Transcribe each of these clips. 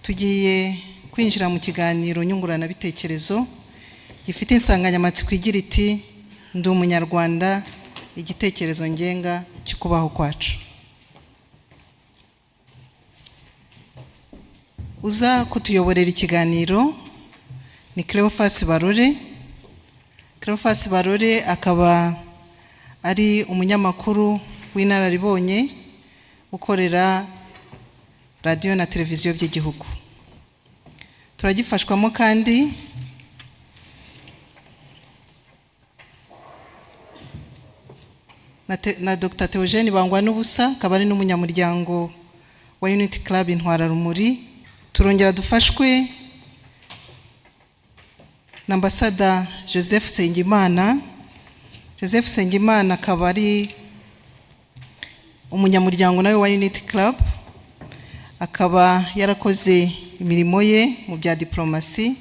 tugiye kwinjira mu kiganiro nyunguranabitekerezo gifite insanganyamatsiko igira iti Ndi Umunyarwanda, igitekerezo ngenga cy'ukubaho kwacu. Uza kutuyoborera ikiganiro ni Cleophas Barore akaba ari umunyamakuru w'inararibonye ukorera radio na televiziyo by'igihugu. Turagifashwamo kandi na Dr. Theogene Bangwa n'ubusa akaba ari n'umunyamuryango wa Unity Club Intwararumuri. Turongera dufashwe na Ambassador Joseph Sengimana. Joseph Sengimana akaba ari umunyamuryango nawe wa Unity Club, akaba yarakoze imirimo ye mu bya diplomasi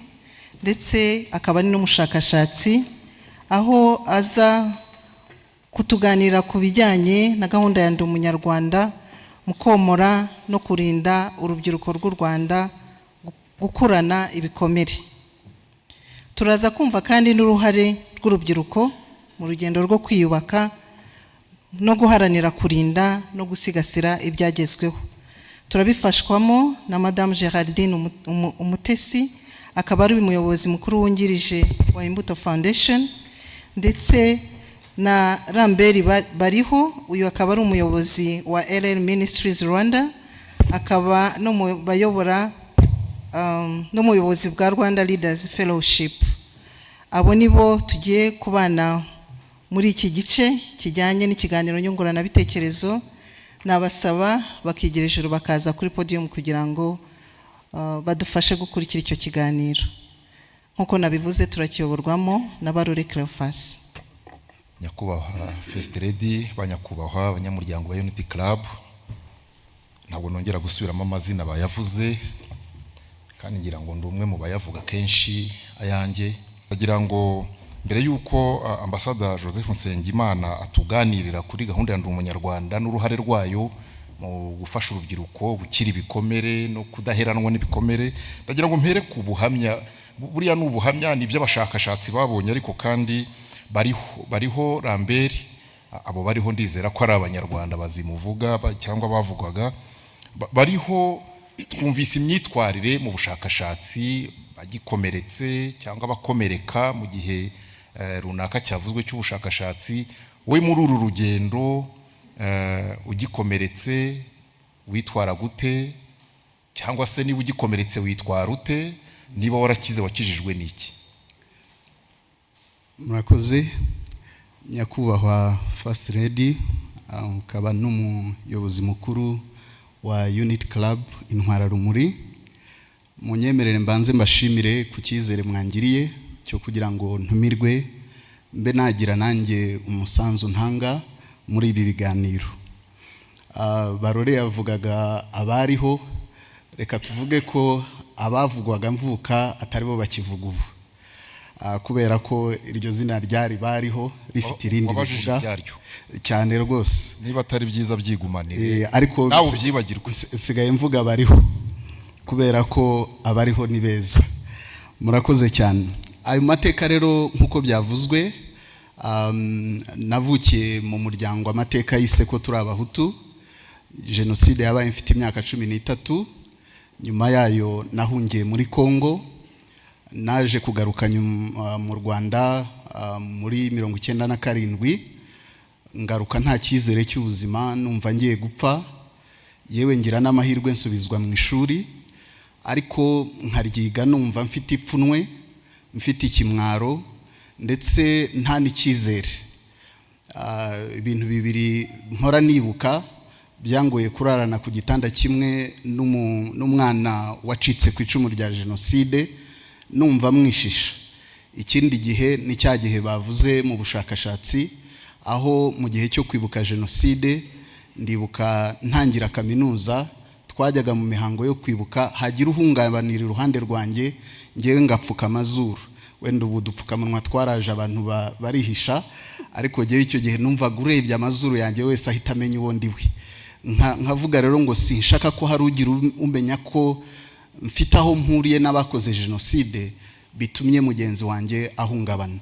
ndetse akaba ari n'umushakashatsi, aho aza kutuganira ku bijyanye na gahunda ya Ndi Umunyarwanda mu komora no kurinda urubyiruko rw'u Rwanda gukurana ibikomere. Turaza kumva kandi n'uruhare rw'urubyiruko mu rugendo rwo kwiyubaka no guharanira kurinda no gusigasira ibyagezweho. Turabifashwamo na Madame Geraldine Umutesi, akaba ari umuyobozi mukuru wungirije wa Imbuto Foundation, ndetse na Ramberi Bariho, uyu akaba ari umuyobozi wa LL Ministries Rwanda, akaba no mu bayobora n'umuyobozi bwa Rwanda Leaders Fellowship. Abo nibo tugiye kubana muri iki gice kijyanye n'ikiganiro nyunguranabitekerezo. Nabasaba bakigira ijuru bakaza kuri podium kugira ngo badufashe gukurikira icyo kiganiro. Nkuko nabivuze turakiyoborwamo na Barore Cleophas. Nyakubahwa First Lady, banyakubahwa abanyamuryango ba Unity Club, ntabwo nongera gusubiramo amazina bayavuze kandi ngira ngo ndi umwe mu bayavuga kenshi ayanjye. Bagira ngo mbere yuko Ambassador Joseph Nsengimana atuganirira kuri gahunda ya Ndi Umunyarwanda n'uruhare rwayo mu gufasha urubyiruko gukira ibikomere no kudaheranwa n'ibikomere, bagira ngo mpere ku buhamya. Buriya n'ubuhamya ni by'abashakashatsi babonye, ariko kandi bariho Ramberi, abo bariho ndizera ko ari abanyarwanda bazimuvuga cyangwa bavugwaga. Bariho twumvise imyitwarire mu bushakashatsi, bagikomeretse cyangwa bakomereka mu gihe runaka cyavuzwe cy'ubushakashatsi. We muri uru rugendo ugikomeretse witwara gute, cyangwa se niba ugikomeretse witwara ute, niba warakize wakijijwe n'iki? Murakoze nyakubahwa First Lady, ukaba n'umuyobozi mukuru wa Unity Club Intwararumuri. Munyemerere mbanze mbashimire ku cyizere mwangiriye cyo kugira ngo ntumirwe mbe nagira nanjye umusanzu ntanga muri ibi biganiro. Barore yavugaga abariho, reka tuvuge ko abavugwaga mvuka atari bo bakivuga ubu, kubera ko iryo zina ryari bariho rifite irindi rivuga cyane rwose. Niba atari byiza byigumanire, ariko nawe ubyibagirwe. Sigaye mvuga bariho kubera ko abariho ni beza. Murakoze cyane. Ayo mateka rero nkuko byavuzwe, navukiye mu muryango amateka yise ko turi Abahutu. Jenoside yabaye mfite imyaka 13. Nyuma yayo nahungiye muri Kongo, naje kugaruka mu Rwanda muri 1997. Ngaruka nta cyizere cy'ubuzima, numva ngiye gupfa, yewe ngira n'amahirwe nsubizwa mu ishuri, ariko nkaryiga numva mfite ipfunwe, mfite ikimwaro, ndetse nta n'icyizere. Ibintu bibiri mpora nibuka byangoye kurarana ku gitanda kimwe n'umwana wacitse ku icumu rya Jenoside, numva mwishisha. Ikindi gihe ni cya gihe bavuze mu bushakashatsi, aho mu gihe cyo kwibuka Jenoside, ndibuka ntangira kaminuza, twajyaga mu mihango yo kwibuka, hagira uhungabanira iruhande rwanjye, ngewe ngapfuka amazuru. Wenda ubu dupfukamunwa twaraje abantu barihisha, ariko ngewe icyo gihe numvaga urebye amazuru yanjye wese ahita amenya uwo ndiwe. Nkavuga rero ngo sinshaka ko hari ugira umenya ko mfite aho mpuriye n'abakoze jenoside bitumye mugenzi wanjye ahungabana.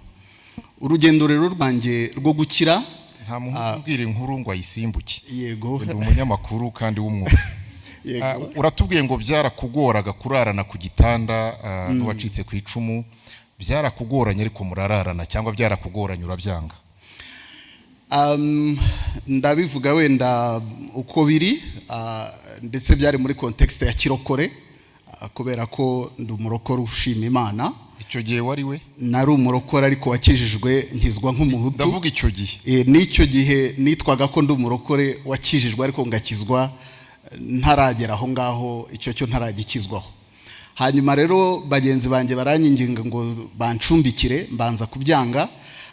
Urugendo rero rwanjye rwo gukira, nta muntu ubwira inkuru ngo ayisimbuke. Yego, ndi umunyamakuru kandi w'umwuga. Uratubwiye ngo byarakugoraga kurarana ku gitanda n'uwacitse ku icumu, byarakugoranye ariko murararana cyangwa byarakugoranye urabyanga? Ndabivuga wenda uko biri, ndetse byari muri context ya kirokore, kubera ko ndi umurokore ushima Imana. Icyo gihe wari we? Nari umurokore ariko wakijijwe nkizwa nk'umuhutu. Ndavuga icyo gihe. N'icyo gihe nitwaga ko ndi umurokore wakijijwe ariko ngakizwa ntaragera aho ngaho, icyo cyo ntaragikizwaho. Hanyuma rero bagenzi banjye baranyinginga ngo bancumbikire, mbanza kubyanga,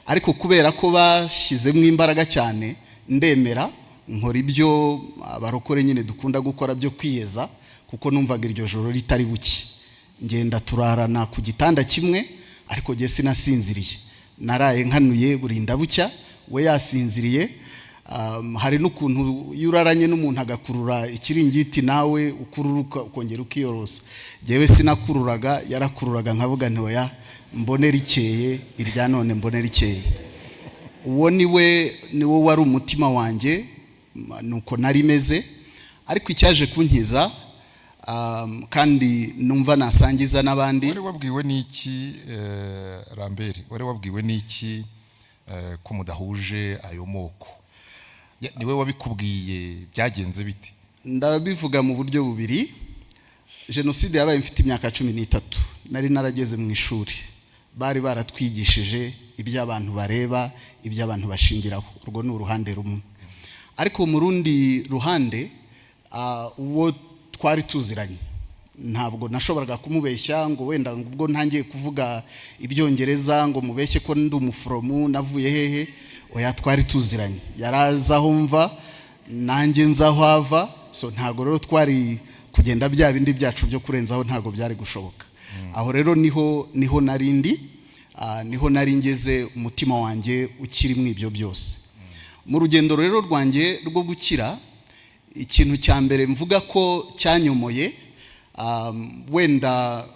ariko kubera ko bashyizemo imbaraga cyane ndemera, nkora ibyo abarokore nyine dukunda gukora byo kwiyeza, kuko numvaga iryo joro ritari buke. Ngenda turarana ku gitanda kimwe, ariko jye sinasinziriye, naraye nkanuye burinda bucya, we yasinziriye. Hari n'ukuntu yuraranye n'umuntu agakurura ikiringiti nawe ukururuka ukongera ukiyorosa. Jewe sinakururaga, yarakururaga nkavuga nti oya mbone rikeye, irya none mbone rikeye. Uwo niwe wari umutima wanjye, nuko nari meze. Ariko icyaje kunkiza kandi numva nasangiza n'abandi. Wari wabwiwe n'iki Ramberi? Wari wabwiwe n'iki ko mudahuje ayo moko? Niwe wabikubwiye, byagenze bite? Ndabivuga mu buryo bubiri. Jenoside yabaye mfite imyaka 13, nari narageze mu ishuri, bari baratwigishije iby'abantu bareba, iby'abantu bashingiraho. Urwo ni uruhande rumwe. Ariko mu rundi ruhande, uwo twari tuziranye, ntabwo nashoboraga kumubeshya ngo wenda ubwo ntangiye kuvuga ibyongereza ngo mubeshye ko ndi umuforomu navuye hehe. Oya, twari tuziranye, yaraza aho mva nanjye nza aho ava. So ntabwo rero twari kugenda bya bindi byacu byo kurenzaho, ntabwo byari gushoboka. Aho rero niho narindi, niho nari ngeze umutima wanjye ukiri mu ibyo byose. Mu rugendo rero rwanjye rwo gukira, ikintu cya mbere mvuga ko cyanyomoye, wenda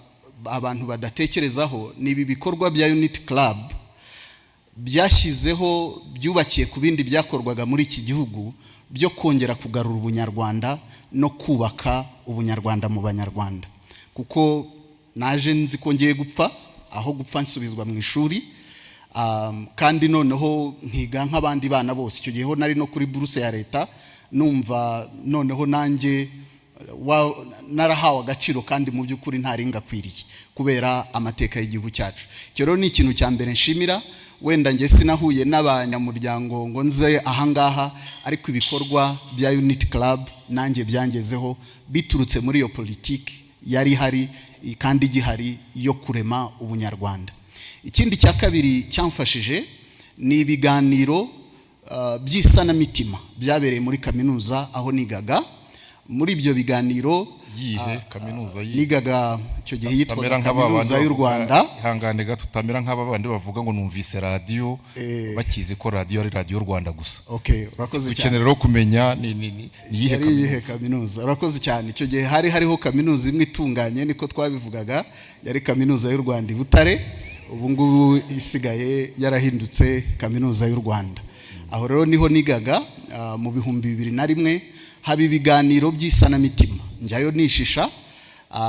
abantu badatekerezaho, ni ibi bikorwa bya Unity Club byashyizeho, byubakiye ku bindi byakorwaga muri iki gihugu byo kongera kugarura ubunyarwanda no kubaka ubunyarwanda mu banyarwanda. Kuko naje nzi ko ngiye gupfa, aho gupfa nsubizwa mu ishuri, kandi noneho nkiga nk'abandi bana bose. Icyo gihe ho nari no kuri buruse ya leta, numva noneho nanjye narahawe agaciro kandi mu by'ukuri ntari ngakwiriye kubera amateka y'igihugu cyacu. Icyo rero ni ikintu cya mbere nshimira. Wenda nge sinahuye n'abanyamuryango ngo nze ahangaha, ariko ibikorwa bya Unity Club nanjye byangezeho biturutse muri iyo politiki yari hari kandi igihari yo kurema ubunyarwanda. Ikindi cya kabiri cyamfashije ni ibiganiro by'isanamitima byabereye muri kaminuza aho nigaga. Muri ibyo biganiro kaminuza nigaga icyo gihe yitwa Kaminuza y'u Rwanda. Ihangane gato, tutamera nk'abandi bavuga ngo numvise radio bakize ko radio ari radio y'u Rwanda gusa. Okay, urakoze cyane. Dukenera rero kumenya ni iyihe kaminuza. Urakoze cyane. Icyo gihe hariho kaminuza imwe itunganye, niko twabivugaga, yari Kaminuza y'u Rwanda i Butare. Ubu ngubu isigaye yarahindutse Kaminuza y'u Rwanda. Aho rero niho nigaga mu 2001. Haba ibiganiro by'isanamitima, njyayo nishisha,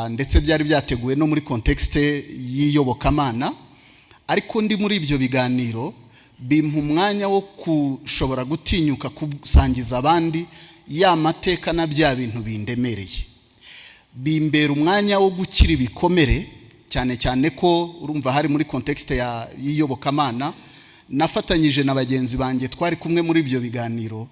ndetse byari byateguwe no muri context y'iyobokamana. Ariko ndi muri ibyo biganiro bimpa umwanya wo kushobora gutinyuka kusangiza abandi ya mateka na bya bintu bindemereye. Bimbera umwanya wo gukira ibikomere, cyane cyane ko urumva hari muri context y'iyobokamana. Nafatanyije na bagenzi banjye twari kumwe muri ibyo biganiro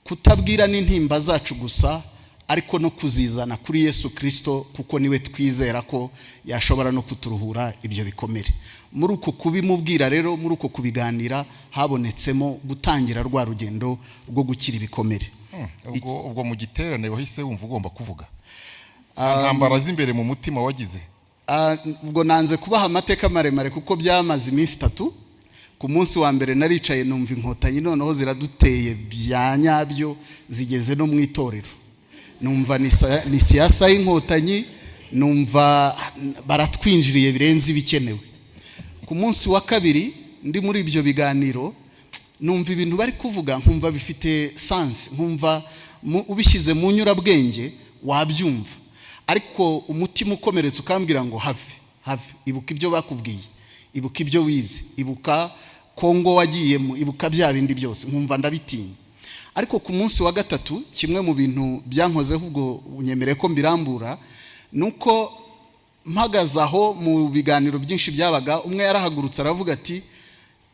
kutabwira n'intimba zacu gusa, ariko no kuzizana kuri Yesu Kristo, kuko niwe twizera ko yashobora no kuturuhura ibyo bikomere. Muri uko kubimubwira rero, muri uko kubiganira, habonetsemo gutangira rwa rugendo rwo gukira ibikomere. Ubwo mu giterane wahise wumva ugomba kuvuga ntambara z'imbere mu mutima wagize? Ubwo nanze kubaha amateka maremare kuko byamaze iminsi 3. Ku munsi wa mbere naricaye numva inkotanyi noneho ziraduteye bya nyabyo, zigeze no mu itorero. Numva ni siyasa y'inkotanyi, numva baratwinjiriye birenze ibikenewe. Ku munsi wa kabiri ndi muri ibyo biganiro numva ibintu bari kuvuga nkumva bifite sense, nkumva ubishyize mu nyurabwenge wabyumva, ariko umutima ukomeretse ukambwira ngo have ibuka ibyo bakubwiye, ibuka ibyo wize, ibuka Kongo wagiyemo, ibuka bya bindi byose. Nkumva ndabitinya. Ariko ku munsi wa gatatu kimwe mu bintu byankozeho ubwo unyemere ko mbirambura nuko mpagazaho mu biganiro byinshi byabaga, umwe yarahagurutse aravuga ati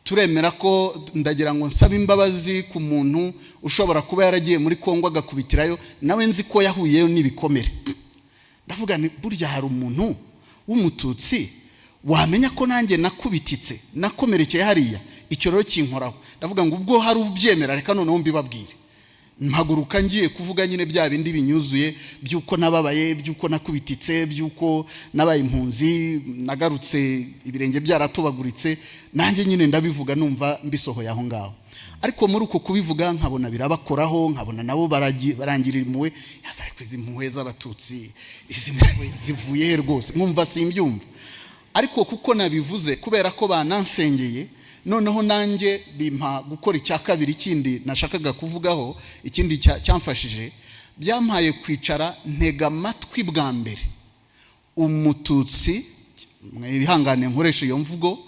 turemera ko ndagira ngo nsaba imbabazi ku muntu ushobora kuba yaragiye muri Kongo agakubitirayo, nawe nzi ko yahuyeyo n'ibikomere. Ndavuga ni burya hari umuntu w'umututsi wamenya ko nanjye nakubititse nakomerekeye hariya, icyo rero kinkoraho. Ndavuga ngo ubwo hari ubyemera reka noneho mbibabwire. Mpaguruka ngiye kuvuga nyine bya bindi binyuzuye byuko nababaye, byuko nakubititse, byuko nabaye impunzi, nagarutse ibirenge byaratobaguritse, nanjye nyine ndabivuga numva mbisohoye aho ngaho. Ariko muri uko kubivuga nkabona birabakoraho, nkabona nabo barangirira impuhwe, yazari kwiza impuhwe z'abatutsi, izi mpuhwe zivuye rwose, nkumva simbyumva. Ariko kuko nabivuze kubera ko banansengeye, noneho nanjye bimpa gukora icya kabiri kindi nashakaga kuvugaho, ikindi cyamfashije, byampaye kwicara ntega amatwi bwa mbere umututsi, mwihangane nkoresha iyo mvugo,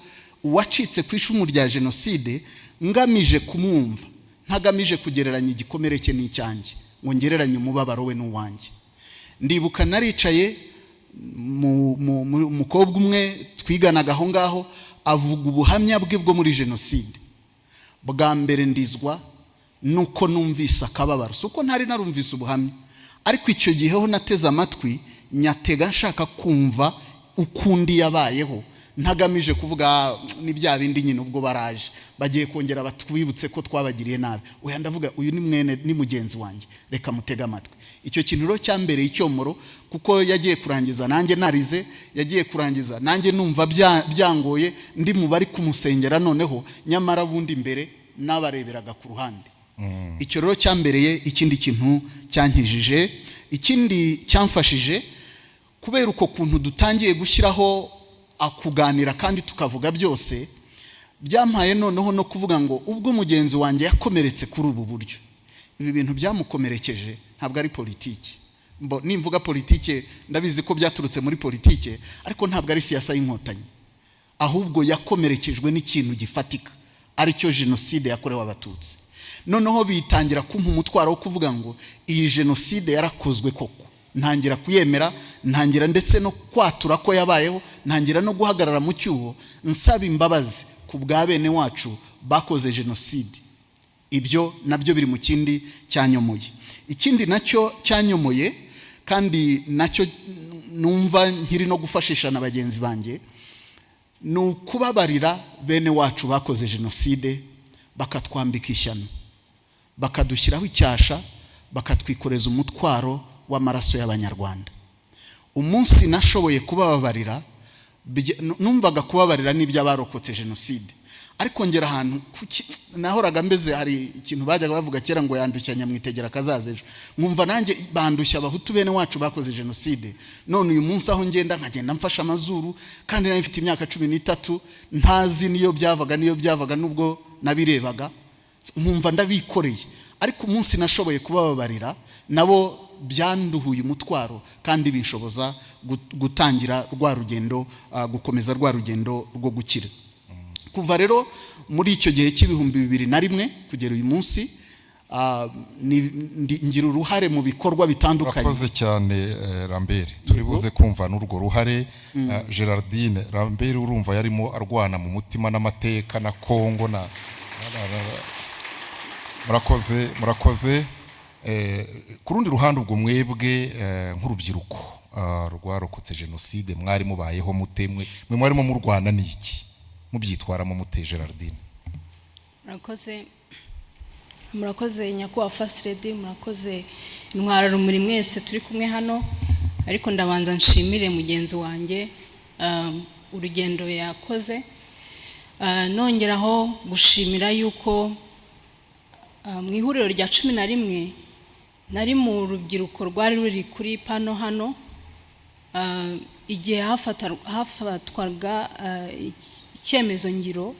uwacitse ku icumu rya jenoside, ngamije kumwumva, ntagamije kugereranya igikomere cye n'icyanjye, ngo ngereranye umubabaro we n'uwanjye. Ndibuka naricaye umukobwa umwe twiganaga aho ngaho avuga ubuhamya bwe bwo muri jenoside. Bwa mbere ndizwa nuko numvise akababaro, suko ntari narumvise ubuhamya, ariko icyo gihe ho nateze amatwi nyatega nshaka kumva ukundi yabayeho, ntagamije kuvuga ni bya bindi nyine ubwo baraje bagiye kongera batwibutse ko twabagiriye nabi. Oya, ndavuga uyu ni mwene ni mugenzi wanjye, reka mutega amatwi. Icyo kintu rero cyambereye icyomoro, kuko yagiye kurangiza nanjye narize, yagiye kurangiza nanjye numva byangoye, ndi mu bari kumusengera noneho, nyamara bundi mbere nabareberaga ku ruhande. Icyo rero cyambereye ikindi kintu cyankijije. Ikindi cyamfashije kubera uko kuntu dutangiye gushyiraho akuganira kandi tukavuga byose, byampaye noneho no kuvuga ngo ubwo mugenzi wanjye yakomeretse kuri ubu buryo, ibi bintu byamukomerekeje ntabwo ari politiki. Nimvuga politiki ndabizi ko byaturutse muri politiki, ariko ntabwo ari siyasa y'inkotanyi, ahubwo yakomerekejwe n'ikintu gifatika, ari cyo jenoside yakorewe abatutsi. Noneho bitangira kumpa umutwaro wo kuvuga ngo iyi jenoside yarakozwe koko, ntangira kuyemera, ntangira ndetse no kwatura ko yabayeho, ntangira no guhagarara mu cyuho nsaba imbabazi ku bwa bene wacu bakoze jenoside. Ibyo nabyo biri mu kindi cyanyomoye. Ikindi nacyo cyanyomoye kandi nacyo numva nkiri no gufashisha na bagenzi banjye, ni ukubabarira bene wacu bakoze jenoside, bakatwambika ishyano, bakadushyiraho icyasha, bakatwikoreza umutwaro w'amaraso y'Abanyarwanda. Umunsi nashoboye kubabarira, numvaga kubabarira n'ibyo abarokotse jenoside, ariko ngera ahantu nahoraga mbeze, hari ikintu bajyaga bavuga kera ngo yandukanya mwitegera kazaza ejo. Nkumva nanjye bandushya abahutu bene wacu bakoze jenoside, none uyu munsi aho ngenda nkagenda mfasha amazuru, kandi nari mfite imyaka 13 ntazi niyo byavaga nubwo nabirebaga, nkumva ndabikoreye. Ariko umunsi nashoboye kubabarira, nabo byanduhuye umutwaro kandi binshoboza gutangira rwa rugendo, gukomeza rwa rugendo rwo gukira. Kuva rero muri icyo gihe cy'ibihumbi 2001 kugera uyu munsi, ngira uruhare mu bikorwa bitandukanye. Urakoze cyane Lambert, turi buze kumva n'urwo ruhare. Gerardine, Lambert urumva yarimo arwana mu mutima n'amateka na Kongo na murakoze. Ku rundi ruhande ubwo mwebwe nk'urubyiruko rwarokotse jenoside, mwari mubayeho mutemwe, mwe mwarimo murwana n'iki, mubyitwaramo mute Gerardine? Murakoze nyakubahwa First Lady, murakoze Intwararumuri mwese turi kumwe hano. Ariko ndabanza nshimire mugenzi wanjye urugendo yakoze, nongeraho gushimira yuko mu ihuriro rya 11 nari mu rubyiruko rwari ruri kuri pano hano, igihe hafatwaga icyemezo ngiro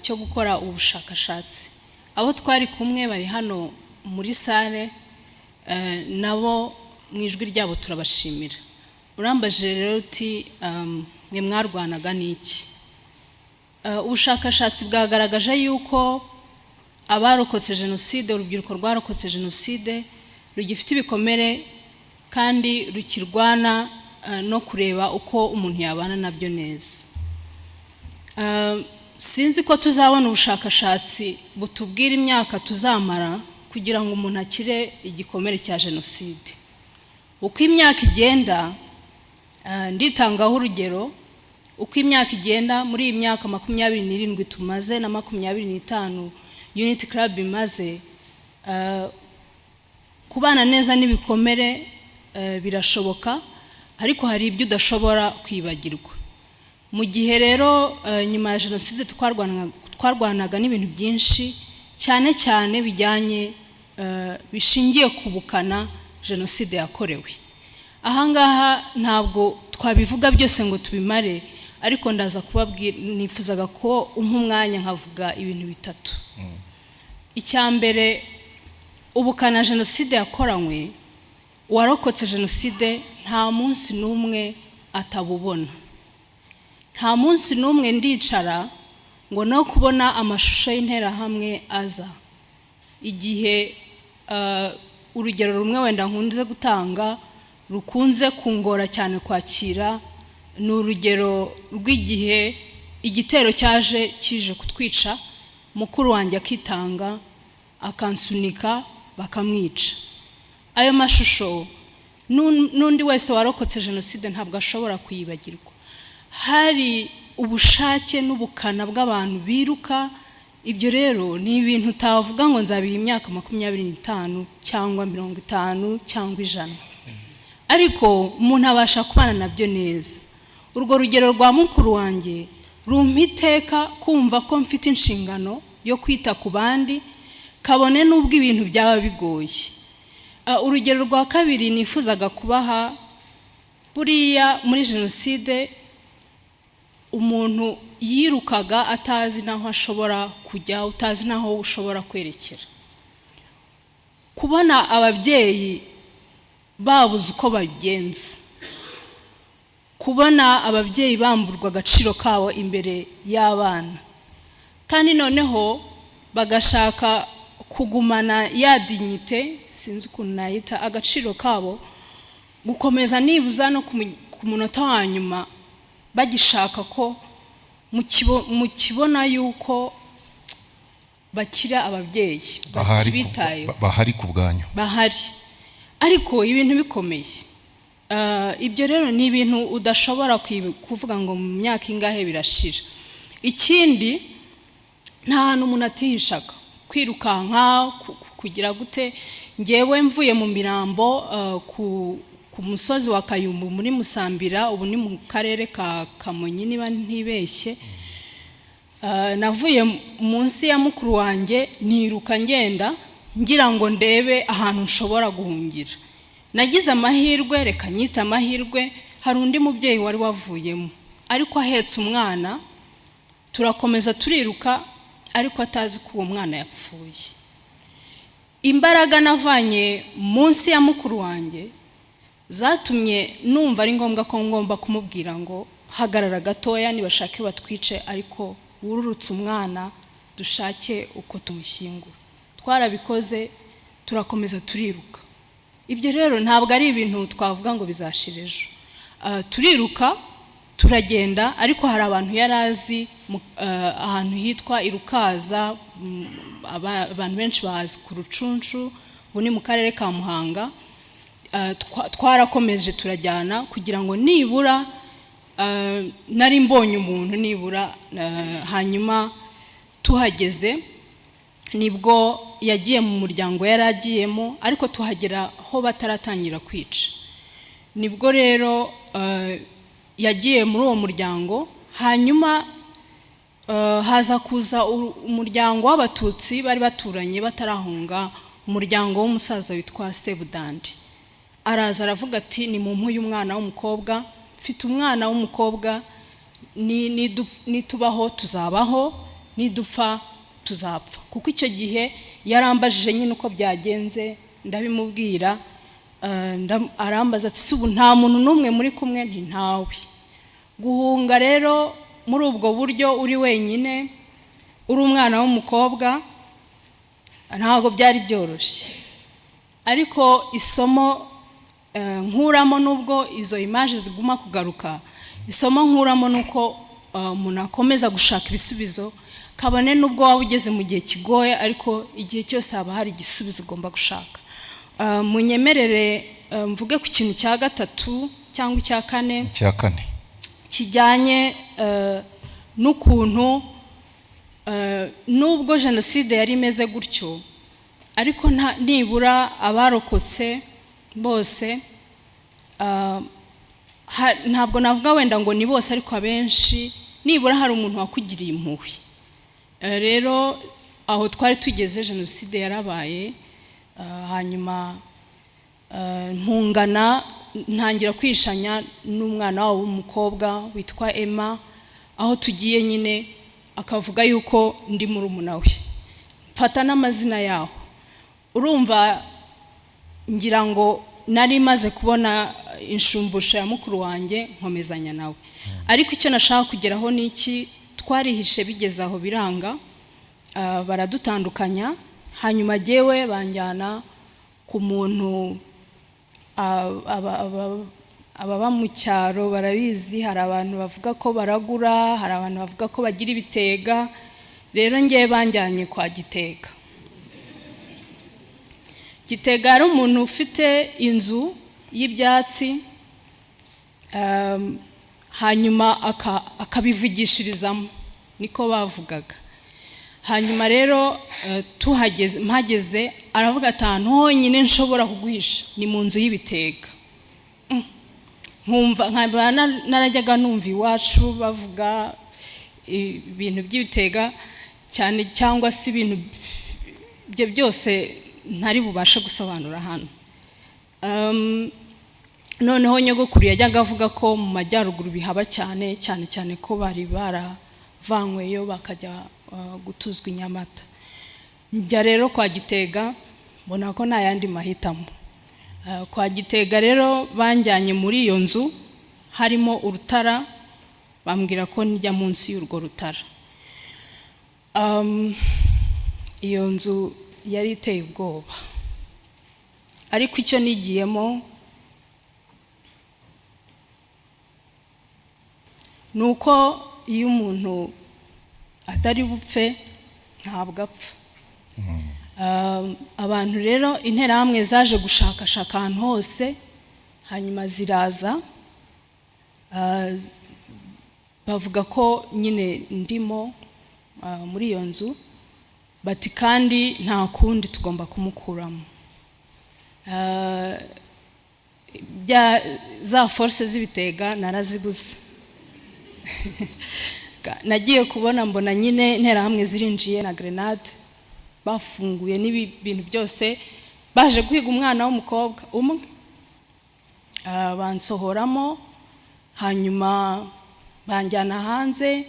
cyo gukora ubushakashatsi. Abo twari kumwe bari hano muri sale, nabo mu ijwi ryabo turabashimira. Urambaje rero uti mwe mwarwanaga n'iki? Ubushakashatsi bwagaragaje yuko abarokotse jenoside, urubyiruko rwarokotse jenoside rugifite ibikomere kandi rukirwana no kureba uko umuntu yabana nabyo neza. Sinzi ko tuzabona ubushakashatsi butubwira imyaka tuzamara kugira ngo umuntu akire igikomere cya jenoside. Uko imyaka igenda, nditangaho urugero, uko imyaka igenda, muri iyi myaka 27 tumaze na 25 Unity Club imaze, kubana neza n'ibikomere birashoboka, ariko hari ibyo udashobora kwibagirwa. Mu gihe rero nyuma ya jenoside twarwanaga n'ibintu byinshi, cyane cyane bijyanye bishingiye ku bukana jenoside yakorewe. Ahangaha ntabwo twabivuga byose ngo tubimare, ariko ndaza kubabwira, nifuzaga ko umwanya nkavuga ibintu bitatu. Icyambere, ubukana jenoside yakoranywe, uwarokotse jenoside nta munsi n'umwe atabubona. Nta munsi n'umwe ndicara ngo no kubona amashusho y'interahamwe aza. Igihe urugero rumwe wenda nkunze gutanga rukunze kungora cyane kwakira, ni urugero rw'igihe igitero kije kutwica, mukuru wanjye akitanga akansunika bakamwica. Ayo mashusho n'undi wese warokotse jenoside ntabwo ashobora kuyibagirwa. Hari ubushake n'ubukana bw'abantu biruka. Ibyo rero ni ibintu utavuga ngo nzabiha imyaka 25 cyangwa 50 cyangwa 100, ariko umuntu abasha kubana nabyo neza. Urwo rugero rwa mukuru wanjye rumpa iteka kumva ko mfite inshingano yo kwita ku bandi, kabone n'ubwo ibintu byaba bigoye. Urugero rwa kabiri nifuzaga kubaha, buriya muri jenoside umuntu yirukaga atazi naho ashobora kujya, utazi naho ushobora kwerekera. Kubona ababyeyi babuze uko babigenza, kubona ababyeyi bamburwa agaciro kabo imbere y'abana, kandi noneho bagashaka kugumana ya dignité, sinzi ukuntu nayita, agaciro kabo, gukomeza nibuza no ku munota wa nyuma bagishaka ko mukibona yuko bakira ababyeyi bakibitaye, bahari ku bwanyu, bahari, ariko ibintu bikomeye. Ibyo rero ni ibintu udashobora kuvuga ngo mu myaka ingahe birashira. Ikindi, nta hantu umuntu atihishaga kwirukanka kugira gute. Ngewe mvuye mu mirambo ku musozi wa Kayumbu muri Musambira, ubu ni mu karere ka Kamonyi niba ntibeshye, navuye munsi ya mukuru wanjye niruka ngenda ngira ngo ndebe ahantu nshobora guhungira. Nagize amahirwe, reka nyita amahirwe, hari undi mubyeyi wari wavuyemo ariko ahetse umwana, turakomeza turiruka ariko atazi ko uwo mwana yapfuye. Imbaraga navanye munsi ya mukuru wanjye zatumye numva ari ngombwa ko ngomba kumubwira ngo hagarara gatoya, nibashake batwice, ariko wururutse umwana dushake uko tumushyingura. Twarabikoze, turakomeza turiruka. Ibyo rero ntabwo ari ibintu twavuga ngo bizashira ejo. Turiruka, turagenda, ariko hari abantu yarazi ahantu hitwa Irukaza, abantu benshi bahazi ku Rucunshu, ubu ni mu karere ka Muhanga. Twarakomeje turajyana kugira ngo nibura nari mbonye umuntu nibura. Hanyuma tuhageze nibwo yagiye mu muryango yaragiyemo, ariko tuhagera aho bataratangira kwica. Nibwo rero yagiye muri uwo muryango. Hanyuma haza kuza umuryango w'abatutsi bari baturanye batarahunga, umuryango w'umusaza witwa Sebudandi. araza aravuga ati ni mu uyu mwana w'umukobwa, mfite umwana w'umukobwa, nitubaho tuzabaho, nidupfa tuzapfa. Kuko icyo gihe yarambajije nyine uko byagenze, ndabimubwira, arambaza ati ubu nta muntu n'umwe muri kumwe? Nti ntawe. Guhunga rero muri ubwo buryo uri wenyine, uri umwana w'umukobwa, ntabwo byari byoroshye. Ariko isomo nkuramo, nubwo izo image ziguma kugaruka, isomo nkuramo nuko umuntu akomeza gushaka ibisubizo, kabone nubwo waba ugeze mu gihe kigoye, ariko igihe cyose haba hari igisubizo ugomba gushaka. Munyemerere mvuge ku kintu cya gatatu cyangwa icya kane kijyanye n'ukuntu nubwo jenoside yari imeze gutyo, ariko nibura abarokotse bose, ntabwo navuga wenda ngo ni bose, ariko abenshi nibura hari umuntu wakugiriye impuhwe. Rero aho twari tugeze, jenoside yarabaye, hanyuma ntungana, ntangira kwishanya n'umwana wabo w'umukobwa witwa Emma, aho tugiye nyine akavuga yuko ndi murumuna we, mfata n'amazina yaho. Urumva, ngira ngo nari maze kubona inshumbusho ya mukuru wanjye, nkomezanya nawe. Ariko icyo nashaka kugeraho ni iki, twarihishe bigeze aho biranga, baradutandukanya. Hanyuma jyewe banjyana ku muntu, ababa mu cyaro barabizi, hari abantu bavuga ko baragura, hari abantu bavuga ko bagira ibitega. Rero ngewe banjyanye kwa Gitega. Gitega ari umuntu ufite inzu y'ibyatsi, hanyuma akabivugishirizamo, niko bavugaga. Hanyuma rero mpageze, aravuga ati ahantu honyine nshobora kuguhisha ni mu nzu y'ibitega. Nkaba narajyaga numva iwacu bavuga ibintu by'ibitega cyane, cyangwa se ibintu bye byose ntari bubashe gusobanura hano. Noneho nyogokuru yajyaga avuga ko mu majyaruguru bihaba cyane cyane ko bari baravanyweyo bakajya gutuzwa i Nyamata. Njya rero kwa Gitega, mbona ko nta yandi mahitamo. Kwa Gitega rero banjyanye muri iyo nzu, harimo urutara, bambwira ko njya munsi y'urwo rutara. Iyo nzu yari iteye ubwoba, ariko icyo nigiyemo nuko iyo umuntu atari bupfe ntabwo apfa. Abantu rero interahamwe zaje gushakashaka ahantu hose, hanyuma ziraza, bavuga ko nyine ndimo muri iyo nzu, bati kandi nta kundi tugomba kumukuramo. Za force z'ibitega narazibuze. Nagiye kubona mbona nyine interahamwe zirinjiye na grenade, bafunguye n'ibintu byose, baje guhiga umwana w'umukobwa umwe. Bansohoramo, hanyuma banjyana hanze,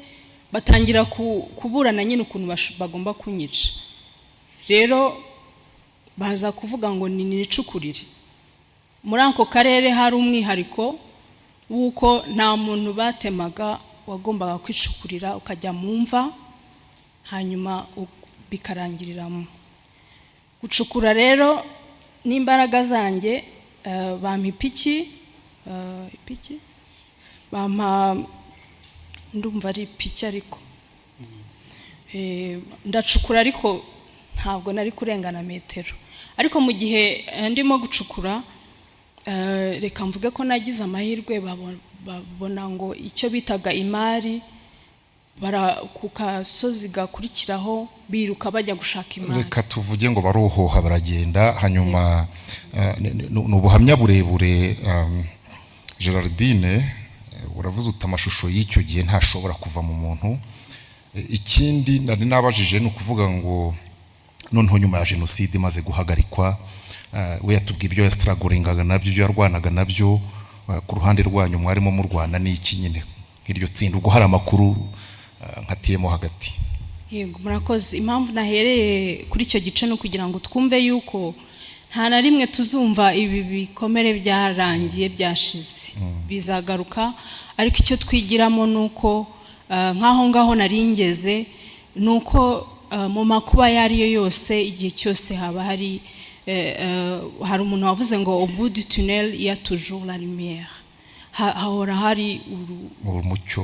batangira kuburana nyine ukuntu bagomba kunyica. Rero baza kuvuga ngo nicukurire. Muri ako karere hari umwihariko w'uko nta muntu batemaga, wagombaga kwicukurira ukajya mu mva, hanyuma bikarangiriramo. Gucukura rero n'imbaraga zanjye, bampa ipiki, bampa, ndumva ari ipiki ariko. Ndacukura ariko ntabwo nari kurengana metero. Ariko mu gihe ndimo gucukura, reka mvuge ko nagize amahirwe, babona ngo icyo bitaga imari, ku kasozi gakurikiraho biruka bajya gushaka imari. Reka tuvuge ngo barohoha baragenda. Hanyuma n'ubuhamya burebure. Gerardine, uravuze uti amashusho y'icyo gihe ntashobora kuva mu muntu. Ikindi nari nabajije ni ukuvuga ngo noneho nyuma ya jenoside imaze guhagarikwa, we yatubwiye ibyo yastragoringaga nabyo, ibyo yarwanaga nabyo. Ku ruhande rwanyu mwarimo mu Rwanda ni iki nyine nk'iryo tsinda, ubwo hari amakuru nkatiyemo hagati? Yego, murakoze. Impamvu nahereye kuri icyo gice no kugira ngo twumve yuko nta na rimwe tuzumva ibi bikomere byarangiye byashize, bizagaruka. Ariko icyo twigiramo nuko nkaho ngaho naringeze, nuko mu makuba yari yo yose, igihe cyose haba hari umuntu wavuze ngo au bout du tunnel il y a toujours la lumière, hahora hari umucyo.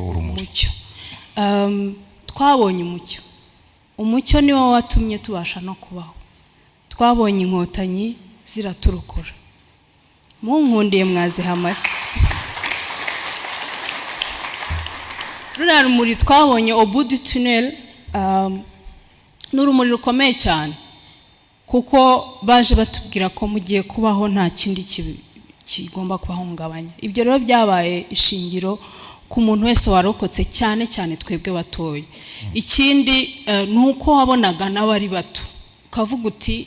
Twabonye umucyo niwo watumye tubasha no kubaho. Twabonye inkotanyi ziraturukura, munkundiye mwaziha amashyi. Ruriya rumuri twabonye au bout du tunnel n'urumuri rukomeye cyane, kuko baje batubwira ko mugiye kubaho nta kindi kigomba kubahungabanya. Ibyo rero byabaye ishingiro ku muntu wese warokotse, cyane cyane twebwe batoye. Ikindi nuko wabonaga n'abari bato ukavuga uti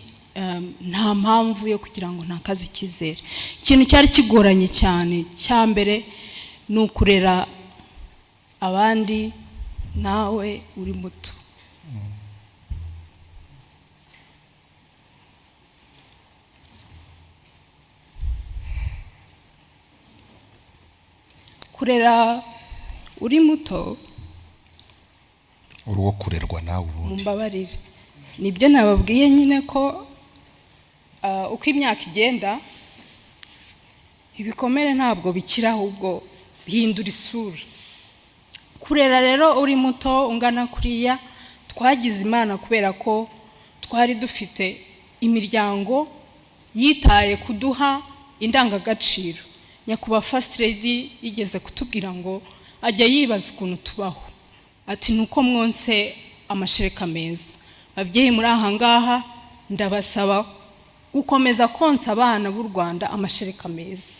nta mpamvu yo kugira ngo ntakaze icyizere. Ikintu cyari kigoranye cyane cya mbere ni ukurera abandi nawe uri muto. Kurera uri muto, uruwo kurerwa nawe ubundi. Mumbabarire, nibyo nababwiye nyine ko uko imyaka igenda ibikomere ntabwo bikira, ahubwo bihindura isura. Kurera rero uri muto ungana kuriya, twagize Imana kubera ko twari dufite imiryango yitaye kuduha indangagaciro. Nyakubahwa First Lady yigeze kutubwira ngo ajya yibaza ukuntu tubaho, ati nuko mwonse amashereka meza. Ababyeyi muri aha ngaha ndabasaba gukomeza konsa abana b'u Rwanda amashereka meza,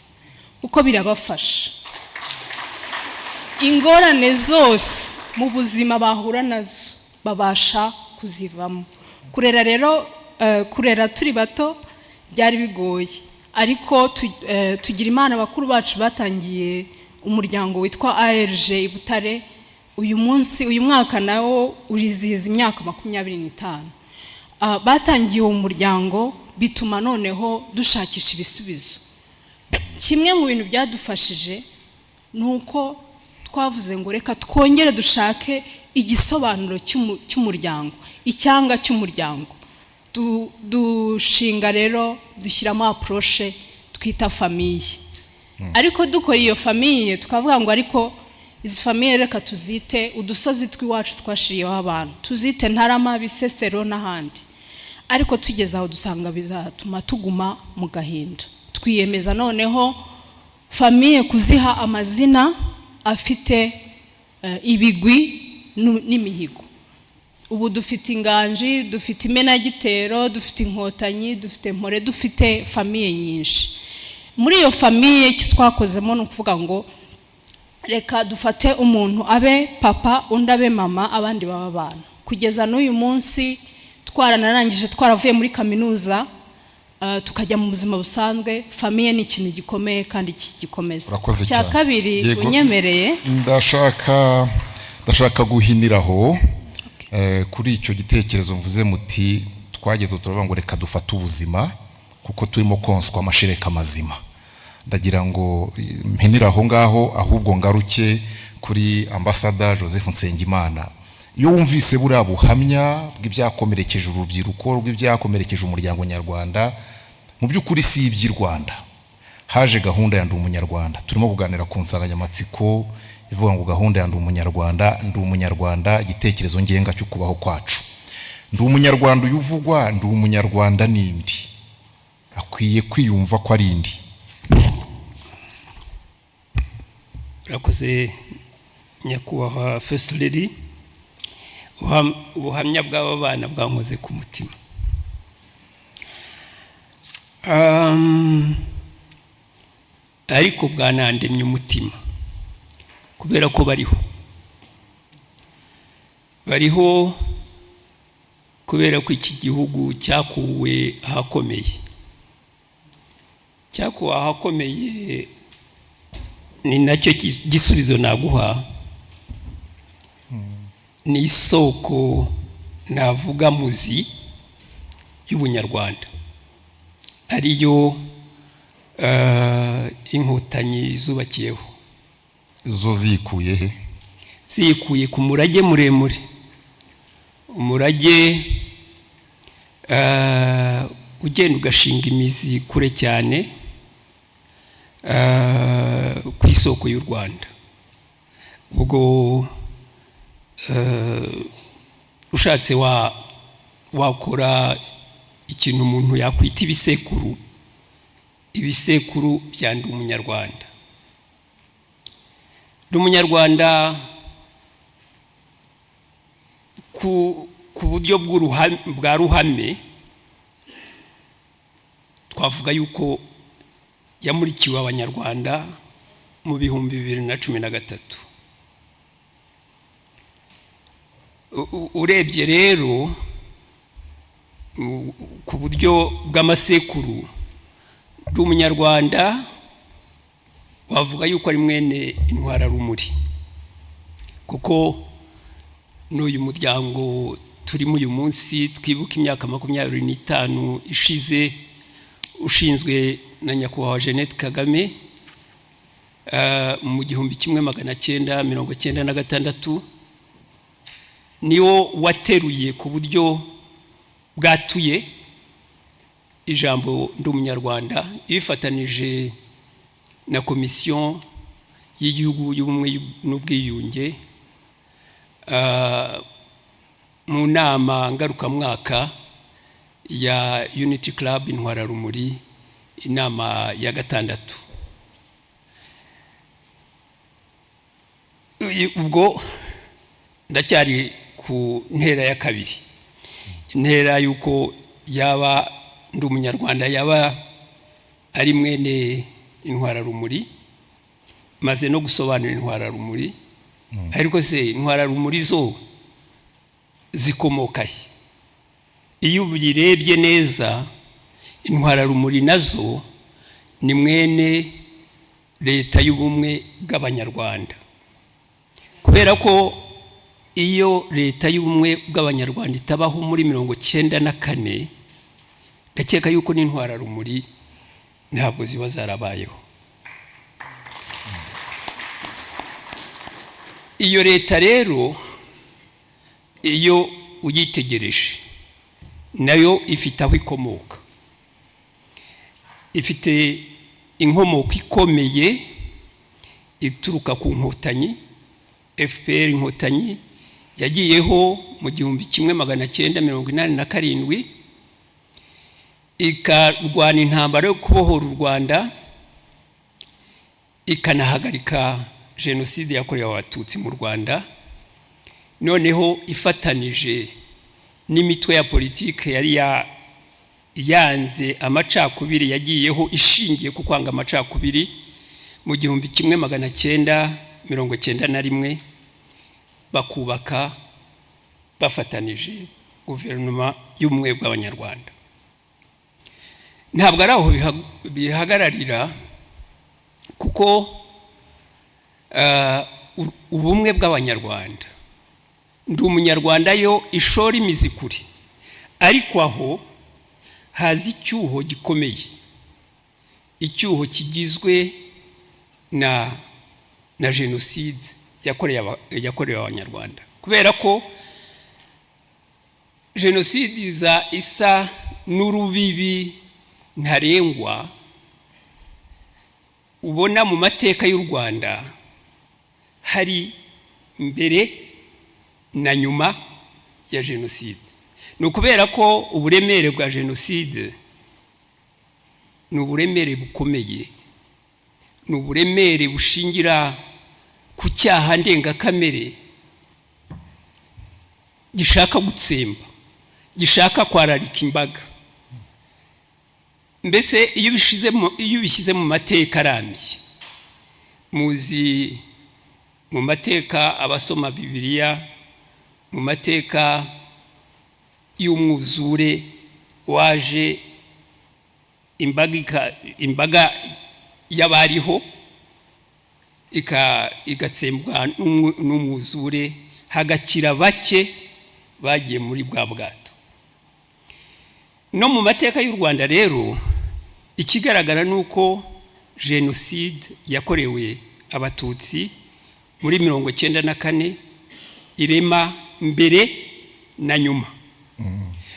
uko birabafasha. Ingorane zose mu buzima bahura nazo babasha kuzivamo. Kurera rero, kurera turi bato byari bigoye, ariko tugira Imana bakuru bacu batangiye umuryango witwa ARG i Butare. Uyu mwaka nawo urizihiza imyaka 25. Batangiye uwo muryango, bituma noneho dushakisha ibisubizo. Kimwe mu bintu byadufashije nuko twavuze ngo reka twongere dushake igisobanuro cy'umuryango, icyanga cy'umuryango. Dushinga rero, dushyiramo approche twita famille. Ariko dukora iyo famille tukavuga ngo ariko izi famille reka tuzite udusozi twiwacu twashiriyeho abantu, tuzite Ntarama, Bisesero n'ahandi. Ariko tugeze aho dusanga bizatuma tuguma mu gahinda. Twiyemeza noneho famille kuziha amazina afite ibigwi n'imihigo. Ubu dufite inganji, dufite imenagitero, dufite inkotanyi, dufite mpore, dufite famille nyinshi. Muri iyo famille icyo twakozemo no kuvuga ngo reka dufate umuntu abe papa, undi abe mama, abandi baba abana. Kugeza n'uyu munsi twaranarangije, twaravuye muri kaminuza tukajya mu buzima busanzwe. Famille ni ikintu gikomeye kandi kigikomeza. Cya kabiri unyemereye, ndashaka guhiniraho kuri icyo gitekerezo mvuze muti twageze turavuga ngo reka dufate ubuzima kuko turimo konswa amashereka mazima. Ndagira ngo mpiniraho ngaho, ahubwo ngaruke kuri Ambassador Joseph Nsengimana. Iyo wumvise buriya buhamya bw'ibyakomerekeje urubyiruko, bw'ibyakomerekeje umuryango nyarwanda, mu by'ukuri si iby'i Rwanda. Haje gahunda ya Ndi Umunyarwanda, turimo kuganira ku nsanganyamatsiko ivuga ngo gahunda ya Ndi Umunyarwanda, Ndi Umunyarwanda, igitekerezo ngenga cy'ukubaho kwacu. Ndi Umunyarwanda uyuvugwa, Ndi Umunyarwanda nindi akwiye kwiyumva ko ari indi. Urakoze nyakubahwa First Lady, ubuhamya bw'aba bana bwankoze ku mutima. Ariko bwanandemye umutima kubera ko bariho kubera ko iki gihugu cyakuwe ahakomeye. cyakubaho akomeye ni nacyo gisubizo naguha, ni isoko navuga muzi y'ubunyarwanda, ariyo inkotanyi zubakiyeho. zo zikuye he? zikuye ku murage muremure, umurage ugenda ugashinga imizi kure cyane ku isoko y'u Rwanda. Ubwo ushatse wakora ikintu umuntu yakwita ibisekuru bya Ndi Umunyarwanda. Ndi Umunyarwanda ku buryo bwa ruhame twavuga yuko yamurikiwe abanyarwanda mu 2013. Urebye rero ku buryo bw'amasekuru, Ndi Umunyarwanda wavuga yuko ari mwene Intwararumuri, kuko n'uyu muryango turimo uyu munsi twibuka imyaka 25 ishize ushinzwe na nyakubahwa Jeannette Kagame mu 1996, niwo wateruye ku buryo bwatuye ijambo Ndi Umunyarwanda, ibifatanije na komisiyo y'igihugu y'ubumwe n'ubwiyunge mu nama ngarukamwaka ya Unity Club Intwararumuri, inama ya 6. Ubwo ndacyari ku ntera ya 2, intera yuko yaba Ndi Umunyarwanda yaba ari mwene Intwararumuri, maze no gusobanura Intwararumuri. Ariko se Intwararumuri zo zikomoka he? Iyo ubirebye neza, Intwararumuri nazo ni mwene leta y'ubumwe bw'abanyarwanda, kubera ko iyo leta y'ubumwe bw'abanyarwanda itabaho muri 1994, ndakeka yuko n'Intwararumuri ntabwo ziba zarabayeho. Iyo leta rero iyo uyitegereje nayo ifite aho ikomoka, ifite inkomoko ikomeye ituruka ku nkotanyi. FPR inkotanyi yagiyeho mu 1987 ikarwana intambara yo kubohora u Rwanda, ikanahagarika jenoside yakorewe abatutsi mu Rwanda, noneho ifatanije n'imitwe ya politike yari yanze amacakubiri yagiyeho ishingiye ku kwanga amacakubiri mu 1991, bakubaka bafatanije guverinoma y'ubumwe bw'abanyarwanda. Ntabwo ari aho bihagararira, kuko ubumwe bw'abanyarwanda, Ndi Umunyarwanda yo ishora imizi kure, ariko aho hazi icyuho gikomeye, icyuho kigizwe na jenoside yakorewe abanyarwanda, kubera ko jenoside isa n'urubibi ntarengwa ubona mu mateka y'u Rwanda, hari mbere na nyuma ya jenoside. Ni ukubera ko uburemere bwa jenoside ni uburemere bukomeye, ni uburemere bushingira ku cyaha ndengakamere gishaka gutsemba, gishaka kwararika imbaga. Mbese iyo bishyize mu mateka arambye, muzi mu mateka abasoma Bibiliya, mu mateka y'umwuzure waje imbaga y'abariho igatsembwa n'umwuzure, hagakira bake bagiye muri bwa bwato. No mu mateka y'u Rwanda rero ikigaragara nuko jenoside yakorewe abatutsi muri 1994 irema mbere na nyuma.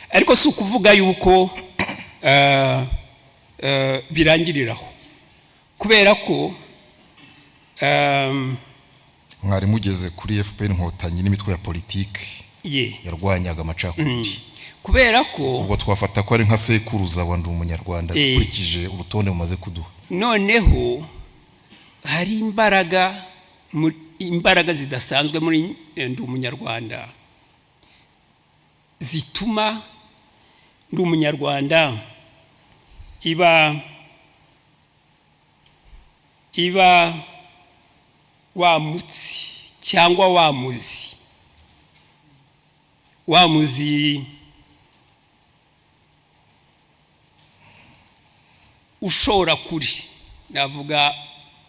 Ariko si ukuvuga yuko birangiriraho, kubera ko mwari mugeze kuri FPR Inkotanyi n'imitwe ya politiki yarwanyaga amacakubiri, kubera ko ubwo twafata ko ari nka sekuruza wa Ndi Umunyarwanda dukurikije urutonde mumaze kuduha. Noneho hari imbaraga zidasanzwe muri Ndi Umunyarwanda zituma Ndi Umunyarwanda iba wa mutsi cyangwa wa muzi ushora kure, navuga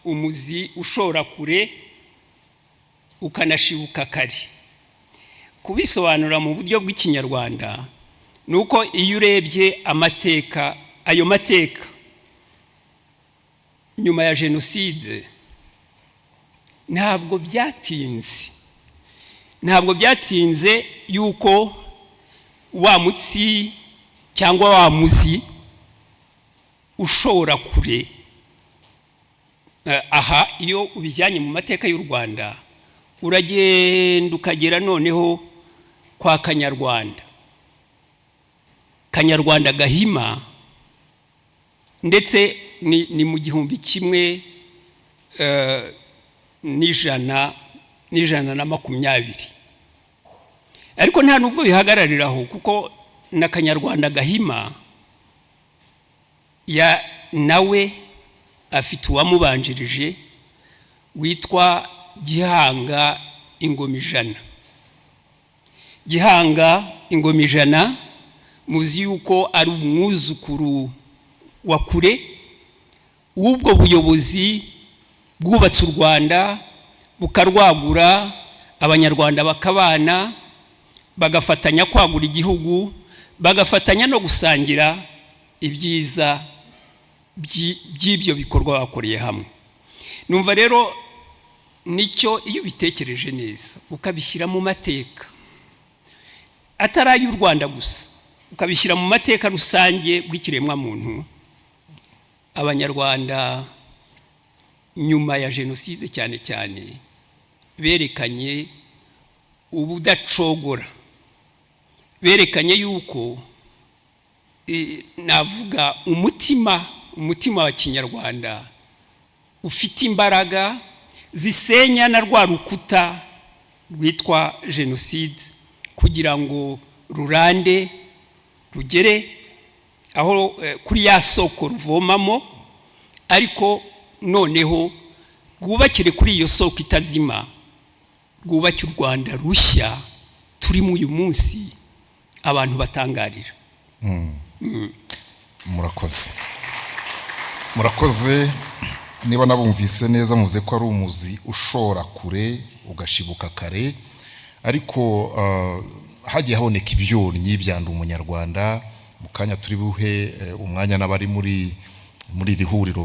umuzi ushora kure ukanashibuka kare. Kubisobanura mu buryo bw'ikinyarwanda nuko iyo urebye ayo mateka nyuma ya jenoside ntabwo byatinze yuko wa mutsi cyangwa wa muzi ushora kure. Aha iyo ubijyanye mu mateka y'u Rwanda uragenda ukagera noneho kwa Kanyarwanda Gahima, ndetse ni mu 1120. Ariko nta nubwo bihagarariraho, kuko na Kanyarwanda Gahima nawe afite uwamubanjirije witwa Gihanga Ingoma Ijana, muzi yuko ari umwuzukuru wa kure w'ubwo buyobozi bwubatse u Rwanda bukarwagura, abanyarwanda bakabana, bagafatanya kwagura igihugu, bagafatanya no gusangira ibyiza by'ibyo bikorwa bakoreye hamwe. Numva rero nicyo iyo bitekereje neza ukabishyira mu mateka atari y'u Rwanda gusa, ukabishyira mu mateka rusange bw'ikiremwa muntu, abanyarwanda nyuma ya jenoside cyane cyane berekanye ubudacogora, berekanye yuko navuga umutima wa kinyarwanda ufite imbaraga zisenya na rwa rukuta rwitwa jenoside, kugira ngo rurande rugere aho kuri ya soko ruvomamo, ariko noneho rwubakire kuri iyo soko itazima, rwubake u Rwanda rushya turimo uyu munsi abantu batangarira. Murakoze. Niba nabumvise neza muze ko ari umuzi ushora kure ugashibuka kare, ariko hagiye haboneka ibyonnyi bya Ndi Umunyarwanda. Mu kanya turi buhe umwanya n'abari muri iri huriro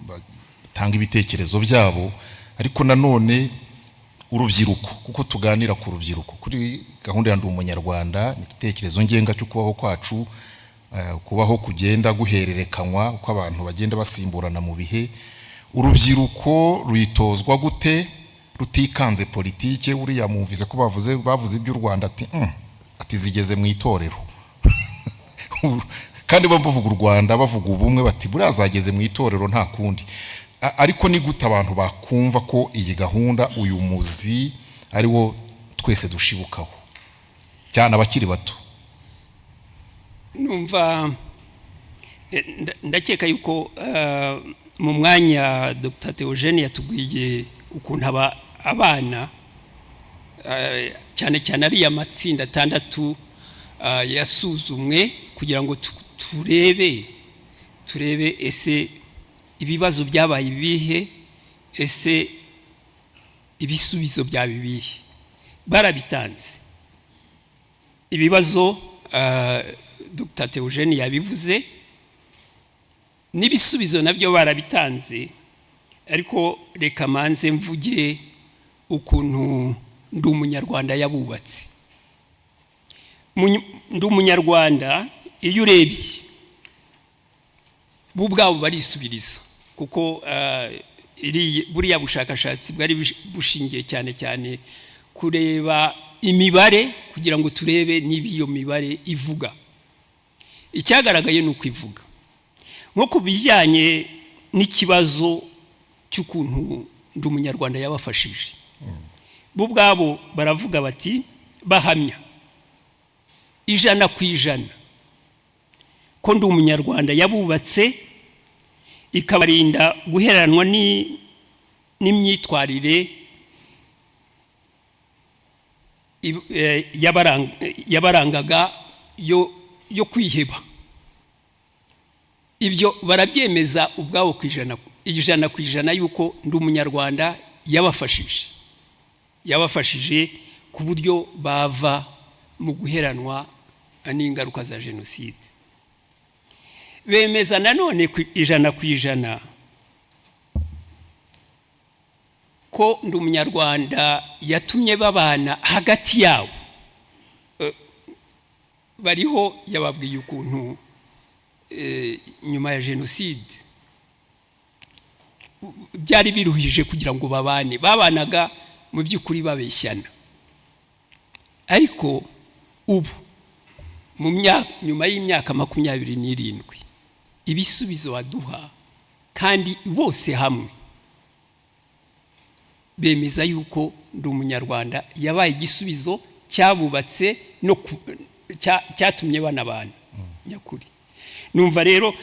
batanga ibitekerezo byabo, ariko nanone urubyiruko, kuko tuganira ku rubyiruko kuri gahunda ya Ndi Umunyarwanda, igitekerezo ngenga cy'ukubaho kwacu, kubaho kugenda guhererekanywa uko abantu bagenda basimburana mu bihe. Urubyiruko ruyitozwa gute rutikanze politike? Uriya mumvise ko bavuze iby'u Rwanda ati zigeze mu itorero kandi bavuga u Rwanda, bavuga ubumwe, bati buriya zageze mu itorero nta kundi. Ariko ni gute abantu bakumva ko iyi gahunda, uyu muzi ari wo twese dushibukaho, cyane abakiri bato? Numva ndakeka yuko mu mwanya Dr. Theogene yatubwiye ukuntu abana cyane cyane ari amatsinda 6 yasuzumwe kugira ngo turebe turebe ese ibibazo byabaye ibihe, ese ibisubizo bya bibihe. Barabitanze ibibazo, Dr. Theogene yabivuze, n'ibisubizo nabyo barabitanze, ariko reka manze mvuge ukuntu Ndi Umunyarwanda yabubatse. Ndi Umunyarwanda iyo urebye bo ubwabo barisubiriza, kuko buriya bushakashatsi bwari bushingiye cyane cyane kureba imibare kugira ngo turebe niba iyo mibare ivuga. Icyagaragaye ni uko ivuga. Nko ku bijyanye n'ikibazo cy'ukuntu Ndi Umunyarwanda yabafashije, bo ubwabo baravuga bati, bahamya 100% ko Ndi Umunyarwanda yabubatse, ikabarinda guheranwa n'imyitwarire yabarangaga yo kwiheba. Ibyo barabyemeza ubwabo 100% yuko Ndi Umunyarwanda yabafashije ku buryo bava mu guheranwa n'ingaruka za jenoside. Bemeza nanone 100% ko Ndi Umunyarwanda yatumye babana hagati yabo. Bariho yababwiye ukuntu nyuma ya jenoside byari biruhije kugira ngo babanaga mu by'ukuri babeshyana, ariko ubu nyuma y'imyaka 27 ibisubizo baduha kandi bose hamwe bemeza yuko Ndi Umunyarwanda yabaye igisubizo cyabubatse no cyatumye banabana nyakuri. Numva rero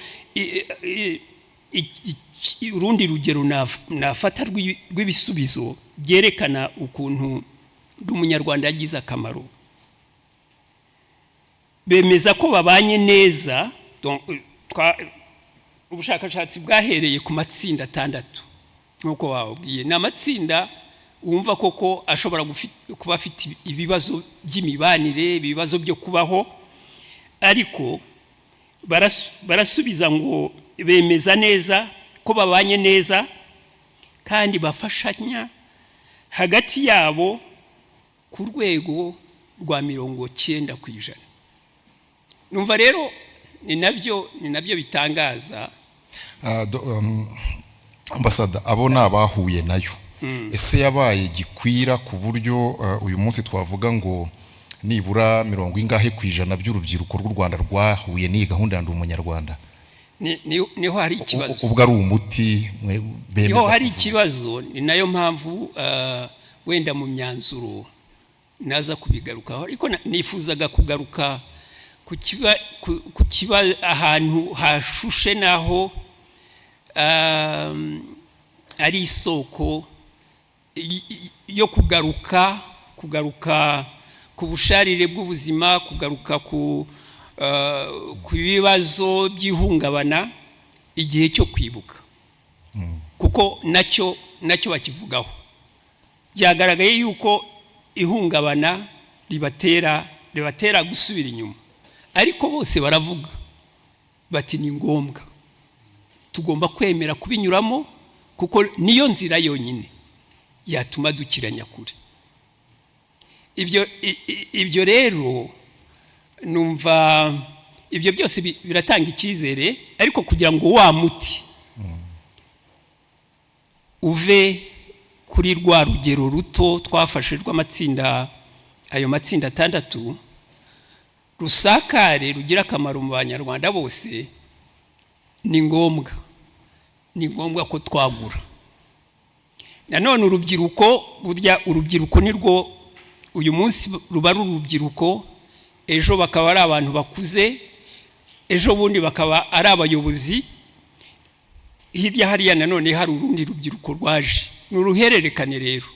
urundi rugero nafata rw'ibisubizo byerekana ukuntu Ndi Umunyarwanda yagize akamaro. Bemeza ko babanye neza. Ubushakashatsi bwahereye ku matsinda 6 nkuko babwiye. Ni amatsinda wumva koko ashobora kuba afite ibibazo by'imibanire, ibibazo byo kubaho, ariko barasubiza ngo bemeza neza ko babanye neza kandi bafashanya hagati yabo ku rwego rwa 90%. Numva rero ni nabyo bitangaza. Ambasada, abo nabahuye nayo, ese yabaye gikwira ku buryo uyu munsi twavuga ngo nibura 90% by'urubyiruko rw'u Rwanda rwahuye n'iyi gahunda ya Ndi Umunyarwanda? Niho hari ikibazo. Ubwo ari umuti bemeza. Niho hari ikibazo, ni nayo mpamvu wenda mu myanzuro naza kubigarukaho, ariko nifuzaga kugaruka ku kiba ahantu hashushe naho ari isoko yo kugaruka ku busharire bw'ubuzima, kugaruka ku bibazo by'ihungabana igihe cyo kwibuka, kuko nacyo bakivugaho. Byagaragaye yuko ihungabana ribatera gusubira inyuma, ariko bose baravuga bati ni ngombwa, tugomba kwemera kubinyuramo, kuko niyo nzira yonyine yatuma dukira nyakuri. Ibyo rero numva ibyo byose biratanga icyizere, ariko kugira ngo wa muti uve kuri rwa rugero ruto twafashe rw'amatsinda, ayo matsinda 6, rusakare rugira akamaro mu Banyarwanda bose, ni ngombwa ko twagura. Nanone urubyiruko nirwo uyu munsi ruba ari urubyiruko, ejo bakaba ari abantu bakuze, ejo bundi bakaba ari abayobozi. Hirya hariya nanone hari urundi rubyiruko rwaje, ni uruhererekane. Rero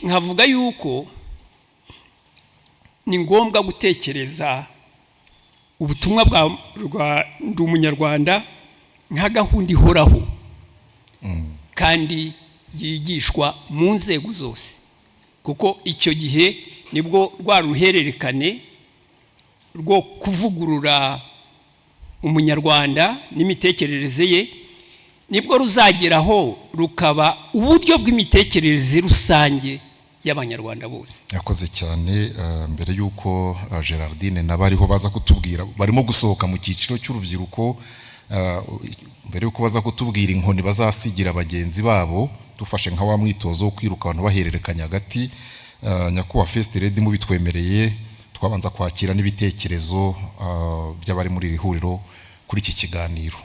nkavuga yuko ni ngombwa gutekereza ubutumwa bwa Ndi Umunyarwanda nka gahunda ihoraho kandi yigishwa mu nzego zose, kuko icyo gihe nibwo rwa ruhererekane rwo kuvugurura umunyarwanda n'imitekerereze ye nibwo ruzageraho rukaba uburyo bw'imitekerereze rusange y'abanyarwanda bose. Yakoze cyane. Mbere y'uko Gerardine nabariho baza kutubwira, barimo gusohoka mu cyiciro cy'urubyiruko, mbere y'uko baza kutubwira inkoni bazasigira bagenzi babo, dufashe nka wa mwitozo wo kwiruka abantu bahererekanya hagati, nyakubahwa First Lady mubitwemereye twabanza kwakira n'ibitekerezo by'abari muri iri huriro kuri iki kiganiro.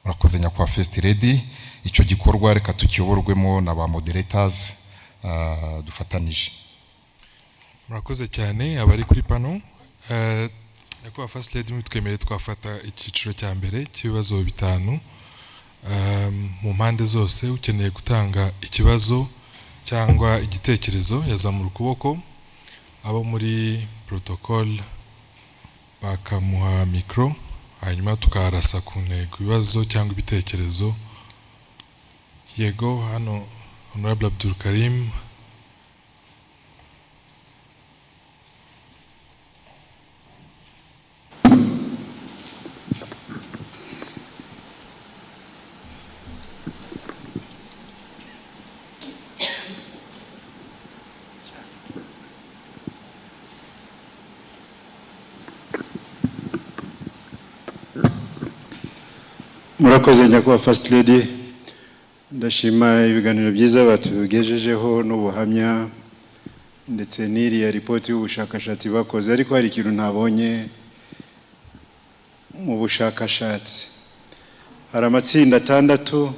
Murakoze nyakubahwa First Lady. Icyo gikorwa reka tukiyoborwemo na ba moderators dufatanije. Murakoze cyane abari kuri pano. Nyakubahwa First Lady mubitwemereye twafata icyiciro cya mbere cy'ibibazo 5 mu mpande zose. Ukeneye gutanga ikibazo cyangwa igitekerezo yazamura ukuboko, abo muri protocol bakamuha mikro, hanyuma tukarasa ku ntego ibibazo cyangwa ibitekerezo. Yego, hano Honorable Abdul Karim. Murakoze nyakubahwa First Lady. Ndashima ibiganiro byiza batugejejeho n'ubuhamya ndetse n'iriya ripoti y'ubushakashatsi bakoze, ariko hari ikintu ntabonye mu bushakashatsi. Hari amatsinda 6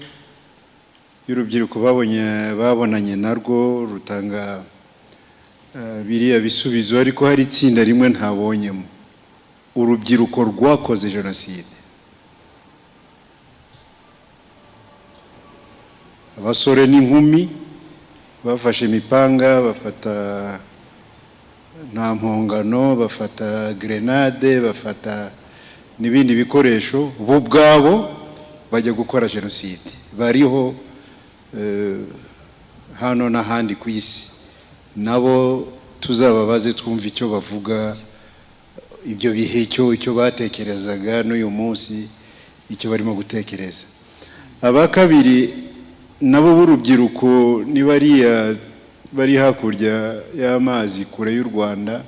y'urubyiruko babonanye narwo rutanga biriya bisubizo, ariko hari itsinda rimwe ntabonyemo, urubyiruko rwakoze jenoside. Abasore n'inkumi bafashe imipanga, bafata nta mpongano, bafata grenade, bafata n'ibindi bikoresho, bo ubwabo bajya gukora jenoside. Bariho hano n'ahandi ku isi, nabo tuzababaze twumva icyo bavuga, ibyo bihe icyo batekerezaga n'uyu munsi icyo barimo gutekereza. Aba kabiri nabo b'urubyiruko ni bari hakurya y'amazi kure y'u Rwanda,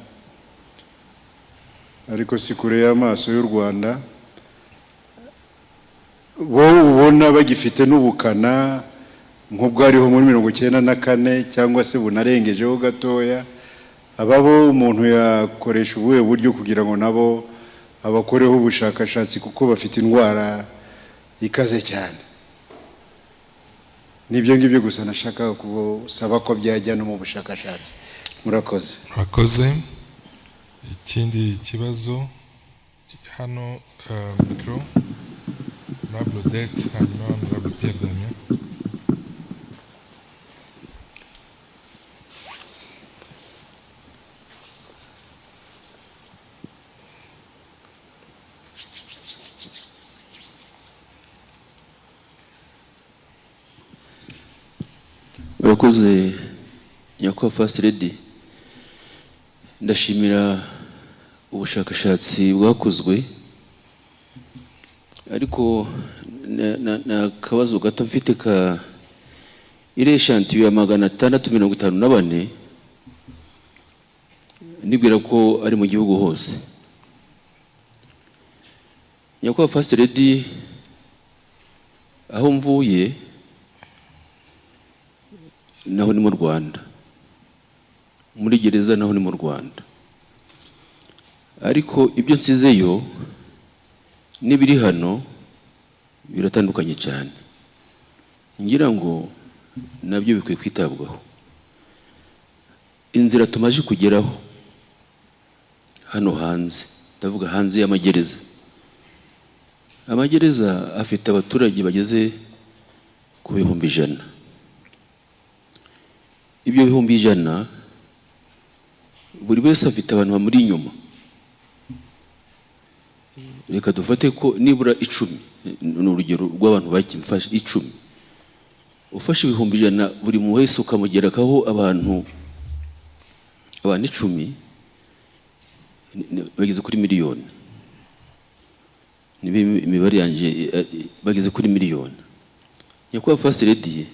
ariko si kure y'amaso y'u Rwanda, bo ubona bagifite n'ubukana nk'ubwariho muri 1994 cyangwa se bunarengejeho gatoya. Ababo umuntu yakoresha ubuhe buryo kugira ngo nabo abakoreho ubushakashatsi, kuko bafite indwara ikaze cyane. Nibyo ngibyo gusa nashaka kubasaba ko byajya no mu bushakashatsi. Murakoze. Murakoze. Ikindi kibazo hano mikro Honorable Det, hanyuma Honorable Pierre Damien. Murakoze nyakubahwa First Lady. Ndashimira ubushakashatsi bwakozwe, ariko na kabazo gato mfite ka ireshantiyo ya 654 nibwira ko ari mu gihugu hose. Nyakubahwa First Lady, aho mvuye naho ni mu Rwanda, muri gereza naho ni mu Rwanda, ariko ibyo nsizeyo n'ibiri hano biratandukanye cyane. Ngira ngo nabyo bikwiye kwitabwaho. Inzira tumaje kugeraho hano hanze, ndavuga hanze y'amagereza. Amagereza afite abaturage bageze ku 100,000. Ibyo 100,000 buri wese afite abantu bamuri inyuma. reka dufate ko nibura 10 ni urugero rw'abantu bakimfasha 10 ufashe 100 buri mu wese ukamugerakaho abantu 10 bageze kuri miliyoni nibe imibare yanje bageze kuri miliyoni nyakwa First Lady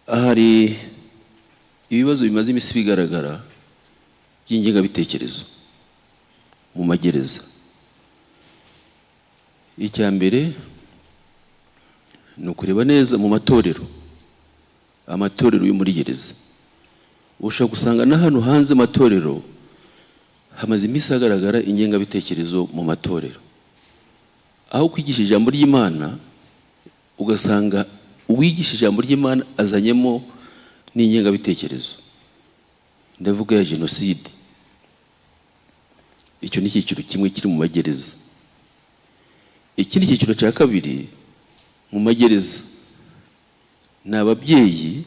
ahari ibibazo bimaze imisi bigaragara by'ingengabitekerezo mu magereza. Icya mbere ni ukureba neza mu amatorero yo muri gereza. Ushaka gusanga na hano hanze amatorero hamaze imisi hagaragara ingengabitekerezo mu matorero. Aho kwigisha ijambo ry'Imana ugasanga uwigisha ijambo ry'Imana azanyemo n'ingengabitekerezo. Ndavuga ya genocide. Icyo ni icyiciro kimwe kiri mu magereza. Ikindi cyiciro cya kabiri mu magereza ni ababyeyi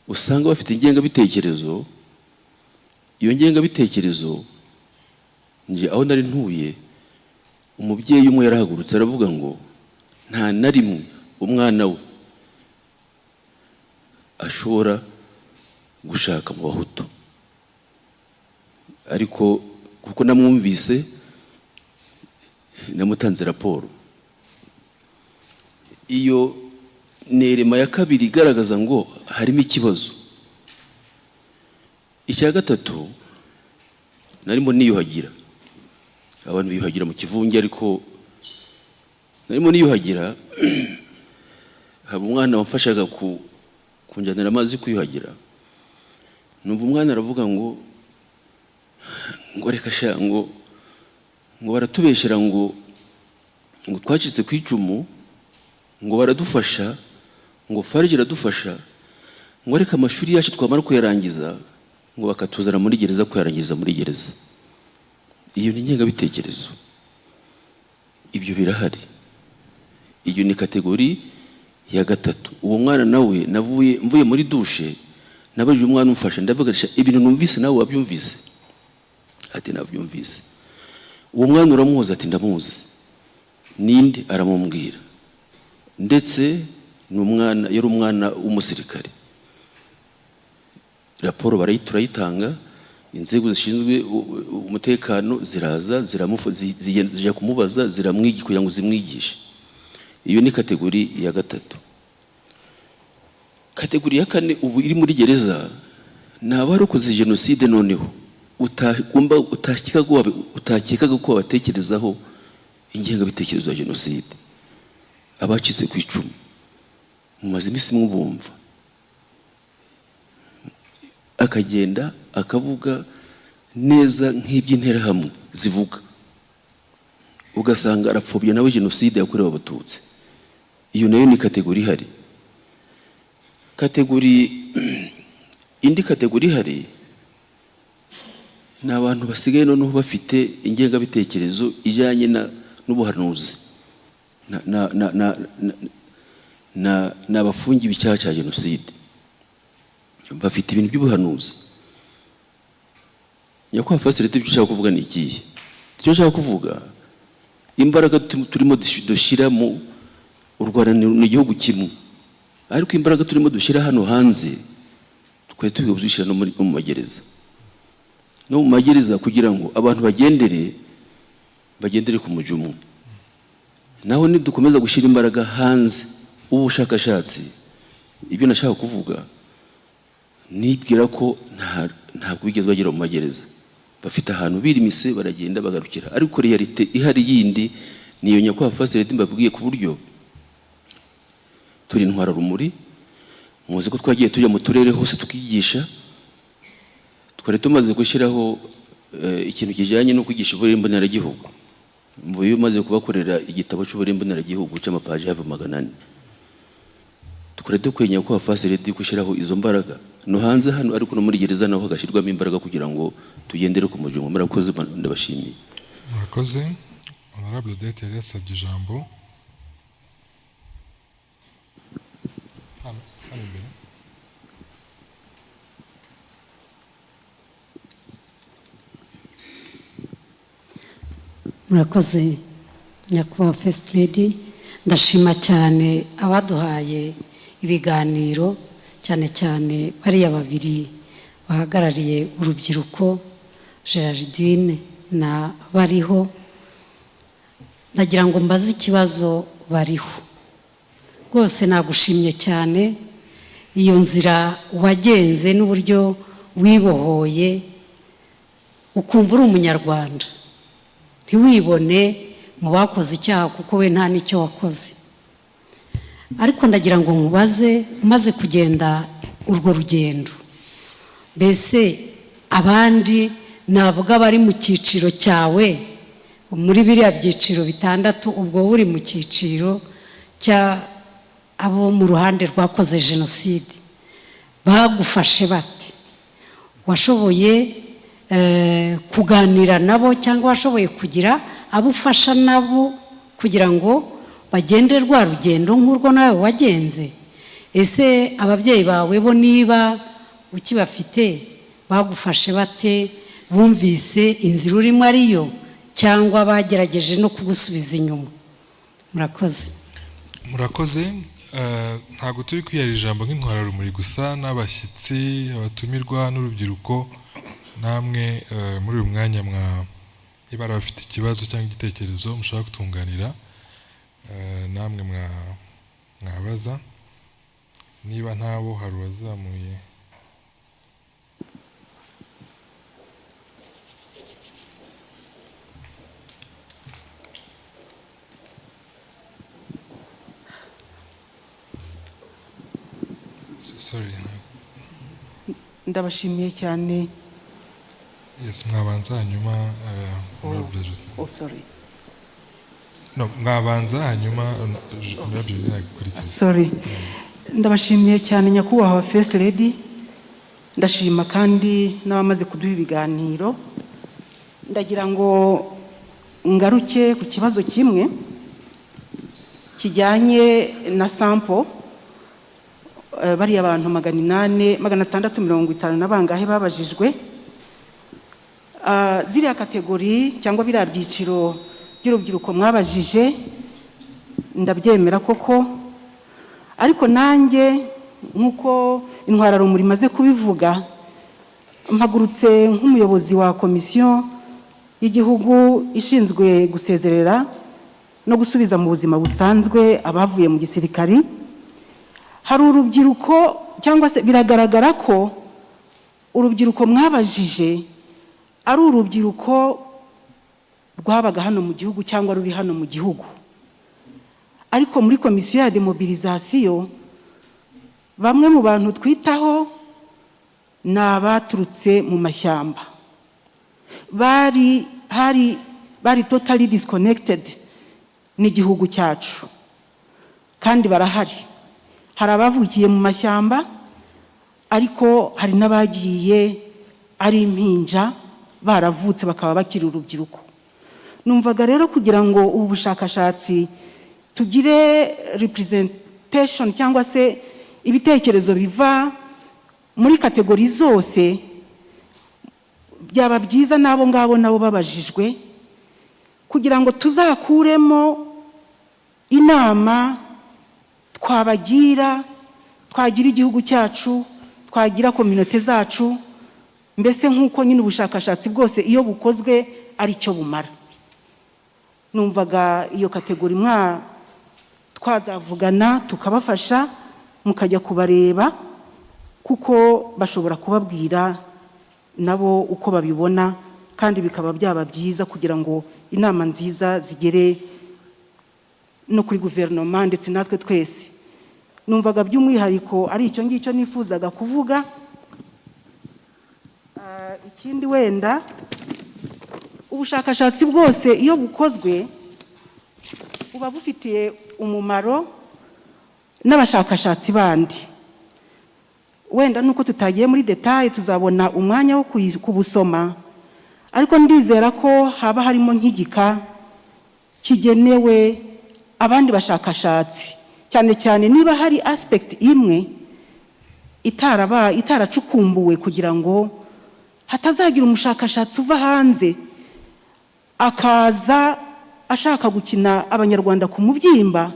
usanga bafite ingengabitekerezo. Iyo ngengabitekerezo nje aho nari ntuye umubyeyi umwe yarahagurutse aravuga ngo nta na rimwe umwana we ashobora gushaka mu bahutu, ariko kuko namwumvise namutanze raporo. Iyo nerema ya kabiri igaragaza ngo harimo ikibazo. Icya gatatu narimo niyuhagira, abantu biyuhagira mu kivunge, ariko narimo niyuhagira haba umwana wamfashaga kunjanira amazi kwiyuhagira. Numva umwana aravuga ngo reka sha ngo baratubeshera ngo twacitse ku icumu, ngo baradufasha, ngo farije iradufasha, ngo reka amashuri yacu twamara kuyarangiza ngo bakatuzana muri gereza kuyarangiza muri gereza. Iyo ni ingengabitekerezo. Ibyo birahari. Iyo ni kategori ya gatatu. Uwo mwana nawe mvuye muri dushe nabajije umwana umfasha, ndavuga ibintu numvise nawe wabyumvise? Ati nabyumvise. Uwo mwana uramuzi? Ati ndamuzi. Ninde? Aramubwira. Ndetse yari umwana w'umusirikare. Raporo turayitanga, inzego zishinzwe umutekano ziraza zijya kumubaza, ziramwigisha kugira ngo zimwigishe. Iyo ni kategori ya gatatu. Kategori ya kane ubu iri muri gereza ni abarokoze jenoside, noneho utakekaga ko batekerezaho ingengabitekerezo ya jenoside. Abacitse ku icumu mumaze imisi mwumva, akagenda akavuga neza nk'iby'interahamwe zivuga, ugasanga arapfobya nawe jenoside yakorewe abatutsi. Iyo nayo ni kategori ihari. Indi kategori ihari ni abantu basigaye noneho bafite ingengabitekerezo ijyanye n'ubuhanuzi. Ni abafungiwe icyaha cya jenoside, bafite ibintu by'ubuhanuzi. Nyakubahwa First Lady, icyo ushaka kuvuga ni ikihe? Icyo ushaka kuvuga, imbaraga turimo dushyira mu Rwanda ni igihugu kimwe, ariko imbaraga turimo dushyira hano hanze twari turi kuzishyira no mu magereza. No mu magereza kugira ngo abantu bagendere ku mujyi umwe. Naho nidukomeza gushyira imbaraga hanze ubushakashatsi, ibyo nashaka kuvuga nibwira ko ntabwo bigeze bagera mu magereza. Bafite ahantu birimise baragenda bagarukira, ariko realite ihari yindi niyo nyakubahwa First Lady mbabwiye, ku buryo turi Intwararumuri. Muzi ko twagiye tujya mu turere hose tukigisha. Twari tumaze gushyiraho ikintu kijyanye no kwigisha uburere mboneragihugu. Mvuye umaze kubakorera igitabo cy'uburere mboneragihugu cy'amapaji hafi 400. Twari dukwiye nyakubahwa First Lady gushyiraho izo mbaraga no hanze hano, ariko no muri gereza naho hagashyirwamo imbaraga kugira ngo tugendere ku mujyi. Murakoze, ndabashimiye. Murakoze. Honorable Dete yari yasabye ijambo. murakoze nyakubahwa First Lady, ndashima cyane abaduhaye ibiganiro, cyane cyane bariya babiri bahagarariye urubyiruko, Gerardine na Bariho. Ndagira ngo mbaze ikibazo Bariho. Rwose nagushimye cyane iyo nzira wagenze n'uburyo wibohoye ukumva uri umunyarwanda, ntiwibone mu bakoze icyaha kuko we nta n'icyo wakoze. Ariko ndagira ngo nkubaze, umaze kugenda urwo rugendo, mbese abandi navuga bari mu cyiciro cyawe, muri biriya byiciro bitandatu, ubwo uri mu cyiciro cya abo mu ruhande rwakoze jenoside, bagufashe bate? Washoboye kuganira nabo cyangwa washoboye kugira abo ufasha nabo kugira ngo bagende rwa rugendo nk'urwo nawe wagenze? Ese ababyeyi bawe bo niba ukibafite bagufashe bate? Bumvise inzira urimo ariyo cyangwa bagerageje no kugusubiza inyuma? Murakoze. Murakoze. Ntabwo turi kwiyara ijambo nk'intwararumuri gusa, n'abashyitsi, abatumirwa n'urubyiruko, namwe muri uyu mwanya niba bafite ikibazo cyangwa igitekerezo mushaka kutunganira, namwe mwabaza. Niba ntabo hari uwazamuye. Sorry. Ndabashimiye cyane. Yes, mwabanza hanyuma sorry. No, mwabanza hanyuma nabyo sorry. Ndabashimiye cyane nyakubahwa First Lady. Ndashima kandi n'abamaze kuduha ibiganiro. Ndagira ngo ngaruke ku kibazo kimwe kijyanye na sample. Bariya abantu 650 na bangahe babajijwe. Ziriya kategori cyangwa biriya byiciro by'urubyiruko mwabajije ndabyemera koko, ariko nanjye nk'uko intwararumuri maze kubivuga, mpagurutse nk'umuyobozi wa komisiyo y'igihugu ishinzwe gusezerera no gusubiza mu buzima busanzwe abavuye mu gisirikari. Hari urubyiruko cyangwa se biragaragara ko urubyiruko mwabajije ari urubyiruko rwabaga hano mu gihugu cyangwa ruri hano mu gihugu, ariko muri komisiyo ya demobilisation bamwe mu bantu twitaho ni abaturutse mu mashyamba, bari totally disconnected n'igihugu cyacu, kandi barahari. Hari abavukiye mu mashyamba, ariko hari n'abagiye ari impinja baravutse bakaba bakiri urubyiruko. Numvaga rero kugira ngo ubu bushakashatsi tugire representation cyangwa se ibitekerezo biva muri kategori zose, byaba byiza n'abo ngabo nabo babajijwe, kugira ngo tuzakuremo inama twabagira, twagira igihugu cyacu, twagira community zacu, mbese nk'uko nyine ubushakashatsi bwose iyo bukozwe ari cyo bumara. Numvaga iyo kategori twazavugana tukabafasha, mukajya kubareba, kuko bashobora kubabwira nabo uko babibona, kandi bikaba byaba byiza kugira ngo inama nziza zigere no kuri guverinoma ndetse natwe twese. Numvaga by'umwihariko ari icyo ngicyo nifuzaga kuvuga. Ikindi wenda, ubushakashatsi bwose iyo bukozwe buba bufitiye umumaro n'abashakashatsi bandi. Wenda nuko tutagiye muri detail tuzabona umwanya wo kubusoma, ariko ndizera ko haba harimo nk'igika kigenewe abandi bashakashatsi, cyane cyane niba hari aspect imwe itaracukumbuwe, kugira ngo hatazagira umushakashatsi uva hanze akaza ashaka gukina abanyarwanda ku mubyimba,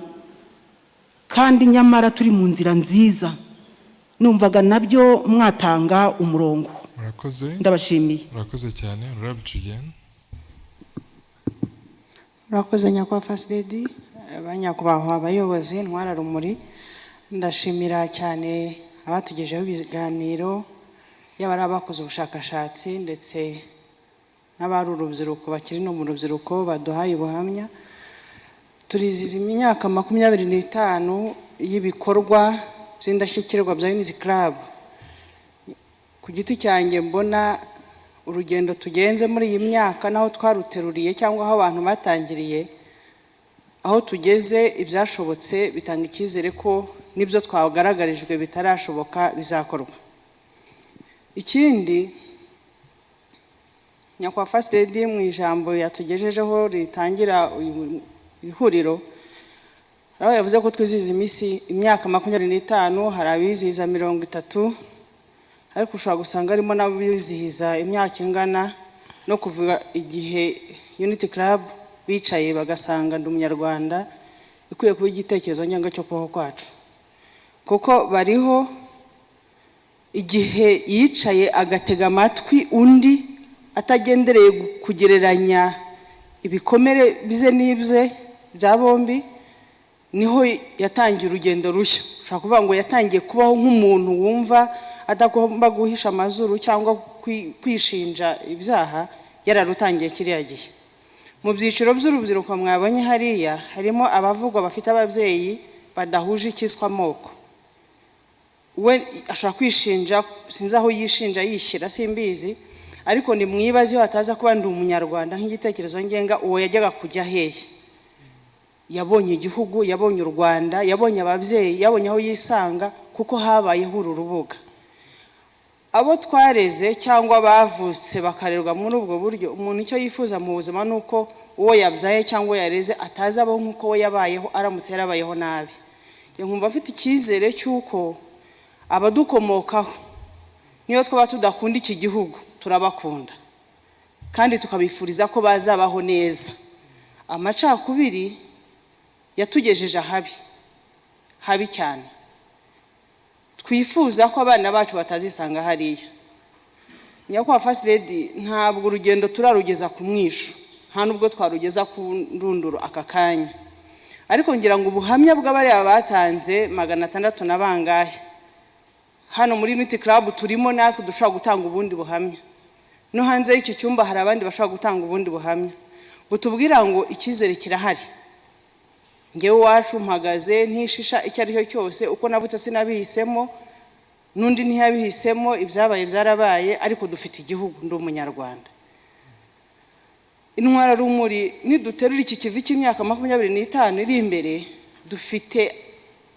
kandi nyamara turi mu nzira nziza. Numvaga nabyo mwatanga umurongo. Murakoze. Ndabashimiye. Murakoze cyane. Julienne. Murakoze nyakubahwa First Lady, abanyakubahwa abayobozi Intwararumuri. Ndashimira cyane abatugejeho ibiganiro, yaba ari abakoze ubushakashatsi ndetse n'abari urubyiruko bakiri no mu rubyiruko baduhaye ubuhamya. Turiziza imyaka 25 y'ibikorwa by'indashyikirwa bya Unity Club. Ku giti cyanjye mbona urugendo tugenze muri iyi myaka naho twaruteruriye cyangwa aho abantu batangiriye, aho tugeze ibyashobotse bitanga icyizere ko nibyo twagaragarijwe bitarashoboka bizakorwa. Ikindi nyakubahwa First Lady mu ijambo yatugejejeho ritangira ihuriro, aho yavuze ko twizihiza imyaka 25, hari abizihiza 30, ariko ushobora gusanga harimo n'abizihiza imyaka ingana no kuvuga igihe Unity Club bicaye bagasanga Ndi Umunyarwanda ikwiye kuba igitekerezo ngenga cyo kubaho kwacu, kuko bariho igihe yicaye agatega amatwi undi atagendereye kugereranya ibikomere bize n'ibye bya bombi, niho yatangiye urugendo rushya. Ushaka kuvuga ngo yatangiye kubaho nk'umuntu wumva adagomba guhisha amazuru cyangwa kwishinja ibyaha, yararutangiye kiriya gihe. Mu byiciro by'urubyiruko mwabonye hariya harimo abavugwa bafite ababyeyi badahuje ikiswa amoko. We ashobora kwishinja, sinzi aho yishinja yishyira simbizi, ariko ni mwibaze iyo ataza kuba Ndi Umunyarwanda nk'igitekerezo ngenga, uwo yajyaga kujya hehe? Yabonye igihugu, yabonye u Rwanda, yabonye ababyeyi, yabonye aho yisanga, kuko habayeho uru rubuga. Abo twareze cyangwa bavutse bakarerwa muri ubwo buryo, umuntu icyo yifuza mu buzima nuko uwo yabyaye cyangwa yareze atazabaho nkuko we yabayeho aramutse yarabayeho nabi. Nkumva afite icyizere cyuko abadukomokaho niyo twaba tudakunda iki gihugu turabakunda kandi tukabifuriza ko bazabaho neza. Amacakubiri yatugejeje habi cyane. Twifuza ko abana bacu batazisanga hariya. Nyakubahwa First Lady, ntabwo urugendo turarugeza ku mwisho, nta nubwo twarugeza ku ndunduro aka kanya, ariko ngira ngo ubuhamya bw'abari batanze 600 na bangahe hano muri Unity Club turimo, natwe dushobora gutanga ubundi buhamya. No hanze y'iki cyumba hari abandi bashobora gutanga ubundi buhamya butubwira ngo icyizere kirahari. Ngewe wacu mpagaze ntishisha icyo ari cyo cyose, uko navutse sinabihisemo, nundi ntiyabihisemo, ibyabaye byarabaye, ariko dufite igihugu. Ndi Umunyarwanda. Intwararumuri niduterura iki kivi cy'imyaka 25 iri imbere, dufite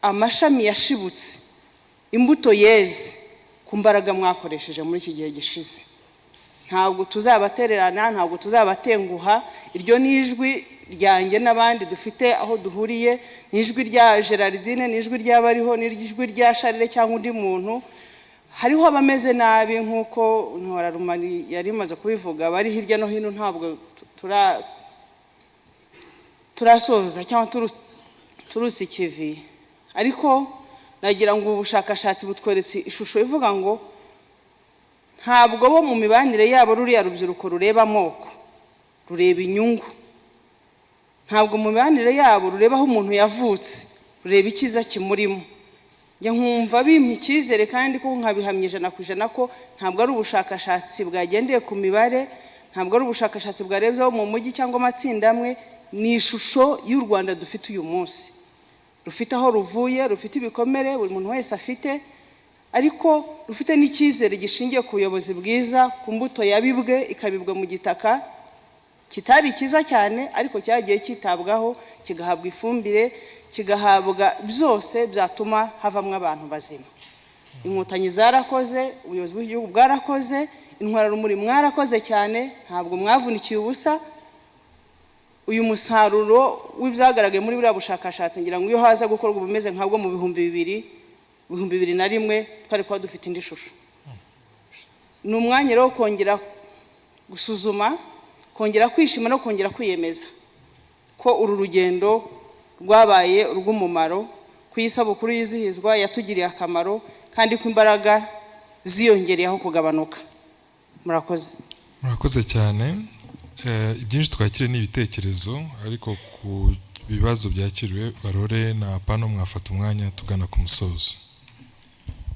amashami yashibutse, imbuto yeze ku mbaraga mwakoresheje muri iki gihe gishize. Ntabwo tuzabatererana, ntabwo tuzabatenguha. Iryo nijwi ryanjye n'abandi dufite aho duhuriye, nijwi rya Gerardine, nijwi ry'abariho, nijwi rya Charles cyangwa undi muntu. Hariho abameze nabi nkuko Intwararumuri yari imaze kubivuga, bari hirya no hino, ntabwo turasoza cyangwa turusi ikivi, ariko nagira ngo ubushakashatsi butweretse ishusho ivuga ngo ntabwo bo mu mibanire yabo ruriya rubyiruko rureba amoko, rureba inyungu. Ntabwo mu mibanire yabo rureba aho umuntu yavutse, rureba ikiza kimurimo. Njye nkumva bimpa icyizere kandi ko nkabihamye 100% ko ntabwo ari ubushakashatsi bwagendeye ku mibare, ntabwo ari ubushakashatsi bwarebye aho mu mujyi cyangwa amatsinda amwe. Ni ishusho y'u Rwanda dufite uyu munsi, rufite aho ruvuye, rufite ibikomere buri muntu wese afite, ariko rufite n'icyizere gishingiye ku buyobozi bwiza, ku mbuto yabibwe ikabibwa mu gitaka kitari kiza cyane, ariko cyagiye kitabwaho, kigahabwa ifumbire, kigahabwa byose byatuma havamwe abantu bazima. Inkotanyi zarakoze, ubuyobozi bw'igihugu bwarakoze, Intwararumuri mwarakoze cyane, ntabwo mwavunikiye ubusa. Uyu musaruro w'ibyagaragaye muri buriya bushakashatsi, ngira ngo iyo haza gukorwa ubumeze nkabwo mu 2021 twari kwa dufite indi shusho. Ni umwanya rero kongera gusuzuma, kongera kwishima no kongera kwiyemeza ko uru rugendo rwabaye urw'umumaro, ku isabukuru yizihizwa yatugiriye akamaro kandi ko imbaraga ziyongereye aho kugabanuka. Murakoze. Murakoze cyane. Ibyinshi twakire ni ibitekerezo, ariko ku bibazo byakiriwe Barore na Pano mwafata umwanya tugana ku musozo.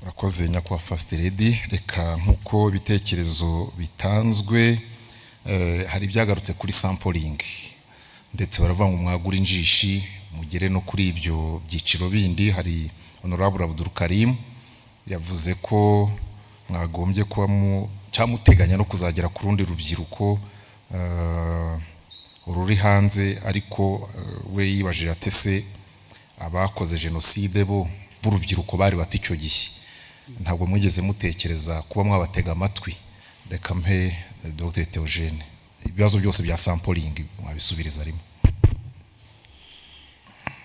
Murakoze nyakubahwa First Lady. Reka nkuko ibitekerezo bitanzwe, hari byagarutse kuri sampling, ndetse baravuga ngo mwagura injishi mugere no kuri ibyo byiciro bindi. Hari Honorable Abdul Karim yavuze ko mwagombye kuba cyamuteganya no kuzagera ku rundi rubyiruko ururi hanze, ariko we yibajije ate se abakoze jenoside bo b'urubyiruko bari bati icyo gihe ntabwo mwigeze mutekereza kuba mwabatega amatwi? Reka mpe Dr. Theogene ibibazo byose bya sampling mwabisubiriza rimwe.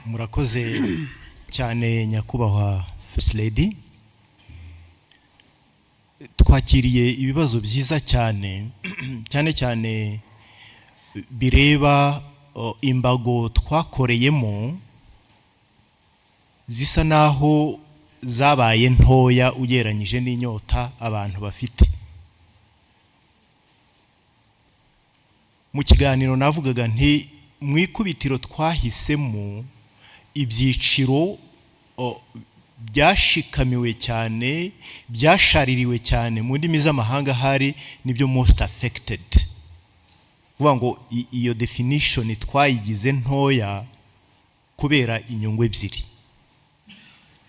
Murakoze cyane nyakubahwa First Lady. Twakiriye ibibazo byiza cyane cyane cyane bireba imbago twakoreyemo zisa naho zabaye ntoya ugereranyije n'inyota abantu bafite. Mu kiganiro navugaga nti mu ikubitiro twahisemo ibyiciro byashikamiwe cyane, byashaririwe cyane, mu ndimi z'amahanga hari nibyo most affected. Vuga ngo iyo definition twayigize ntoya kubera inyungu ebyiri.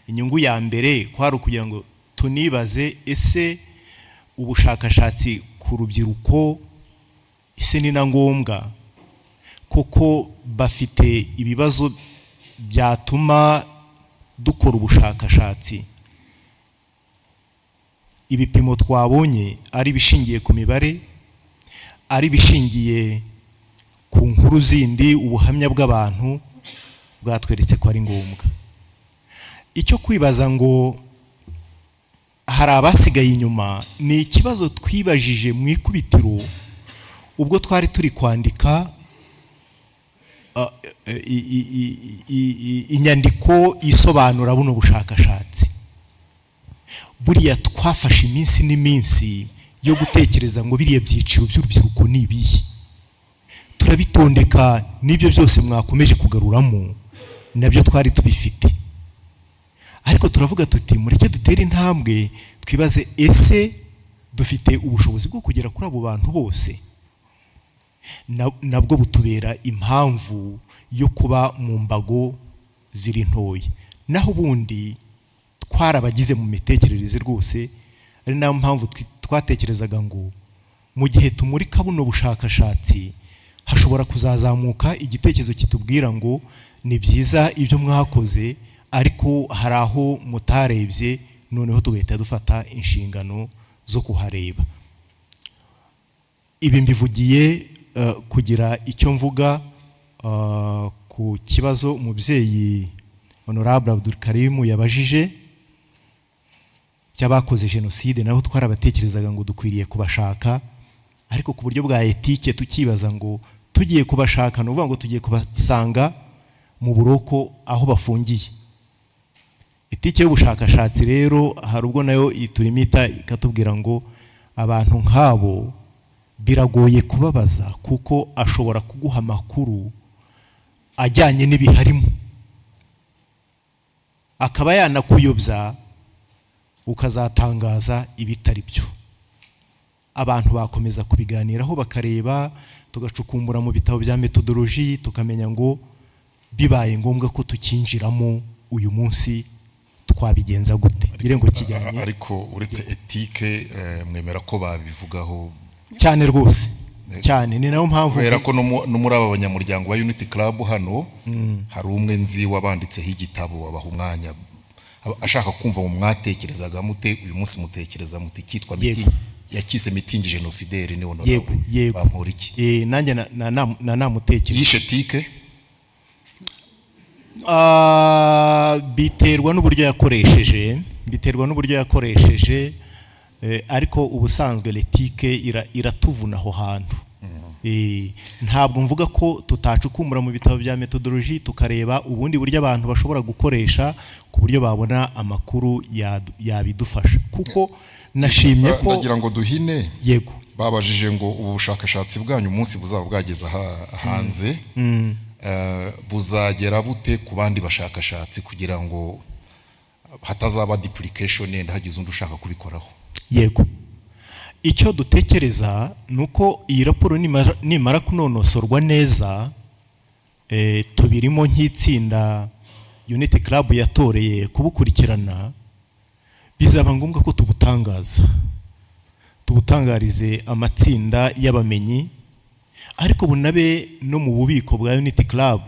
Inyungu ya mbere kwari kugira ngo tunibaze ese ubushakashatsi ku rubyiruko ese ni na ngombwa kuko bafite ibibazo byatuma dukora ubushakashatsi. Ibipimo twabonye ari bishingiye ku mibare, ari bishingiye ku nkuru zindi, ubuhamya bw'abantu bwatweretse ko ari ngombwa. Icyo kwibaza ngo hari abasigaye inyuma ni ikibazo twibajije mu ikubitiro ubwo twari turi kwandika inyandiko isobanura buno bushakashatsi. Buriya twafashe iminsi n'iminsi yo gutekereza ngo biriya byiciro by'urubyiruko ni ibihe, turabitondeka, n'ibyo byose mwakomeje kugaruramo nabyo twari tubifite, ariko turavuga tuti mureke dutere intambwe twibaze ese dufite ubushobozi bwo kugera kuri abo bantu bose. Nabwo butubera impamvu yo kuba mu mbago ziri ntoya. Naho ubundi twarabagize mu mitekerereze rwose, ari nayo mpamvu twatekerezaga ngo mu gihe tumurika buno bushakashatsi hashobora kuzazamuka igitekerezo kitubwira ngo ni byiza ibyo mwakoze, ariko hari aho mutarebye, noneho tugahita dufata inshingano zo kuhareba. Ibi mbivugiye kugira icyo mvuga ku kibazo umubyeyi Honorable Abdul Karim yabajije cy'abakoze jenoside. Nabo twarabatekerezaga ngo dukwiriye kubashaka, ariko ku buryo bwa etike tukibaza ngo tugiye kubashaka no vuga ngo tugiye kubasanga mu buroko aho bafungiye. Etike y'ubushakashatsi rero hari ubwo nayo iturimita ikatubwira ngo abantu nk'abo biragoye kubabaza kuko ashobora kuguha amakuru ajyanye n'ibiharimo, akaba yanakuyobya ukazatangaza ibitari byo. Abantu bakomeza kubiganiraho bakareba, tugacukumbura mu bitabo bya metodology tukamenya ngo bibaye ngombwa ko tukinjiramo uyu munsi twabigenza gute. Birengo kijyanye ariko uretse etike mwemera ko babivugaho cyane rwose cyane. Ni nayo mpamvu kubera ko no muri aba banyamuryango ba Unity Club hano hari umwe nzi wabanditseho igitabo abaha umwanya ashaka kumva mu mwatekerezaga mute uyu munsi mutekereza muti kitwa mitingi yakise mitingi genocidaire ni honorable bampora iki nanjye namutekereza yishe etike biterwa n'uburyo yakoresheje, ariko ubusanzwe letike iratuvuna aho hantu ntabwo mvuga ko tutacukumbura mu bitabo bya methodology tukareba ubundi buryo abantu bashobora gukoresha ku buryo babona amakuru yabidufasha, kuko nashimye ko nagira ngo duhine. Yego, babajije ngo ubu bushakashatsi bwanyu umunsi buzaba bwageza hanze buzagera bute ku bandi bashakashatsi kugira ngo hatazaba duplication yenda hagize undi ushaka kubikoraho? Yego, icyo dutekereza nuko iyi raporo nimara kunonosorwa neza, tubirimo nk'itsinda Unity Club yatoreye kubukurikirana, bizaba ngombwa ko tubutangarize amatsinda y'abamenyi, ariko bunabe no mu bubiko bwa Unity Club.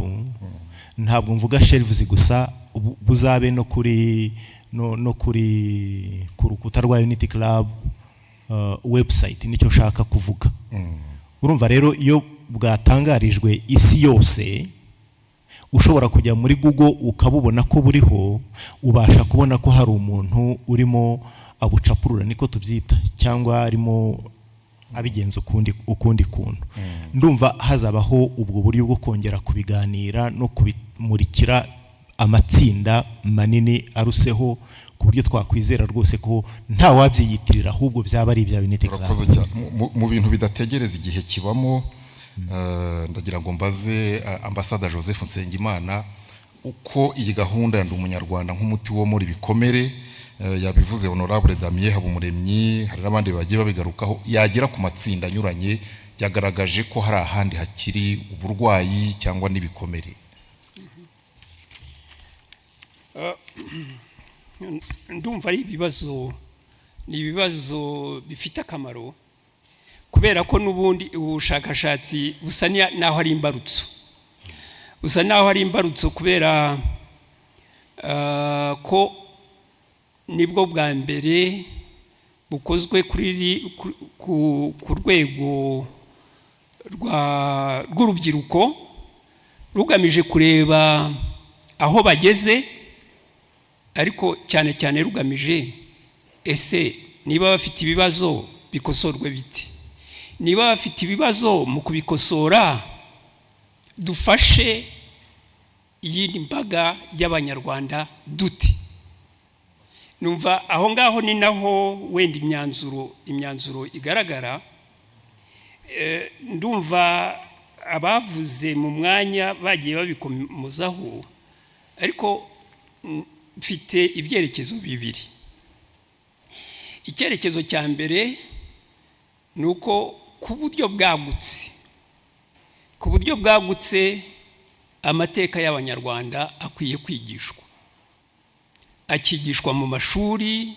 Ntabwo mvuga shelves gusa, buzabe no kuri ku rukuta rwa Unity Club website, nicyo nshaka kuvuga. Urumva rero iyo bwatangarijwe isi yose, ushobora kujya muri Google ukabubona ko buriho, ubasha kubona ko hari umuntu urimo abucapurura, niko tubyita, cyangwa arimo abigenza ukundi kuntu. Ndumva hazabaho ubwo buryo bwo kongera kubiganira no kubimurikira amatsinda manini aruseho, ku buryo twakwizera rwose ko nta wabyiyitirira, ahubwo byaba ari ibya Unity Club. Mu bintu bidategereza igihe kibamo, ndagira ngo mbaze Ambassador Joseph Nsengimana uko iyi gahunda ya Ndi Umunyarwanda nk'umuti wo muri bikomere, yabivuze Honorable Damien Habumuremyi, hari n'abandi bagiye babigarukaho, yagera ku matsinda anyuranye, yagaragaje ko hari ahandi hakiri uburwayi cyangwa n'ibikomere. Ndumva ari ibibazo bifite akamaro, kubera ko n'ubundi ubushakashatsi busa naho ari imbarutso, kubera ko nibwo bwa mbere bukozwe ku rwego rw'urubyiruko, rugamije kureba aho bageze, ariko cyane cyane rugamije ese niba bafite ibibazo bikosorwe biti, niba bafite ibibazo mu kubikosora dufashe iyindi mbaga y'abanyarwanda dute. Numva aho ngaho ni naho wenda imyanzuro igaragara. Ndumva abavuze mu mwanya bagiye babikomozaho, ariko mfite ibyerekezo bibiri. Icyerekezo cya mbere ni uko ku buryo bwagutse amateka y'abanyarwanda akwiye kwigishwa, akigishwa mu mashuri,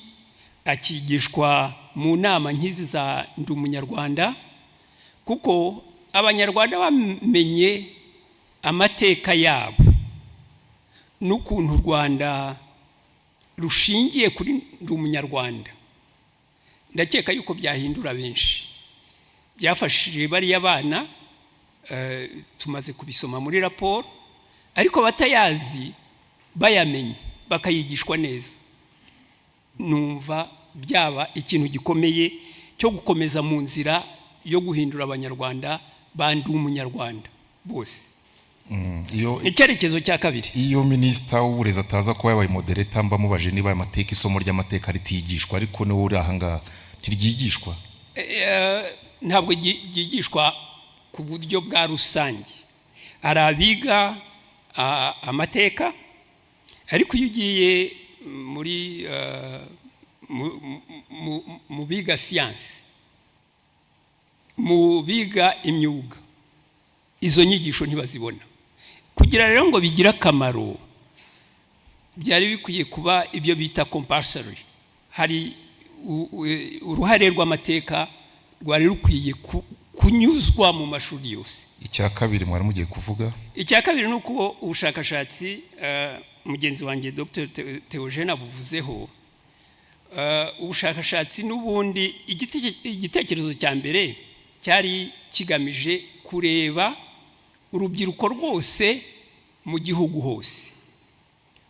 akigishwa mu nama nk'izi za Ndi Umunyarwanda, kuko abanyarwanda bamenye amateka yabo n'ukuntu u Rwanda rushingiye kuri Ndi Umunyarwanda. Ndakeka yuko byahindura benshi, byafashije bariya bana, tumaze kubisoma muri raporo, ariko batayazi bayamenye bakayigishwa neza. Numva byaba ikintu gikomeye cyo gukomeza mu nzira yo guhindura abanyarwanda ba Ndi Umunyarwanda bose. Icyerekezo cya kabiri, iyo Minisita w'Uburezi ataza kuba yabaye moderator, mba mubaje niba amateka, isomo ry'amateka ritigishwa, ariko niwe uri ahanga ntiryigishwa. Ntabwo ryigishwa ku buryo bwa rusange. Hari abiga amateka, ariko iyo ugiye mu biga siyansi, mu biga imyuga, izo nyigisho ntibazibona. Kugira rero ngo bigire akamaro, byari bikwiye kuba ibyo bita compulsory. Hari uruhare rw'amateka rwari rukwiye kunyuzwa mu mashuri yose. Icya kabiri mwari mugiye kuvuga? Icya kabiri ni uko ubushakashatsi mugenzi wanjye Dr. Theogene abuvuzeho. Ubushakashatsi n'ubundi igitekerezo cya mbere cyari kigamije kureba urubyiruko rwose mu gihugu hose.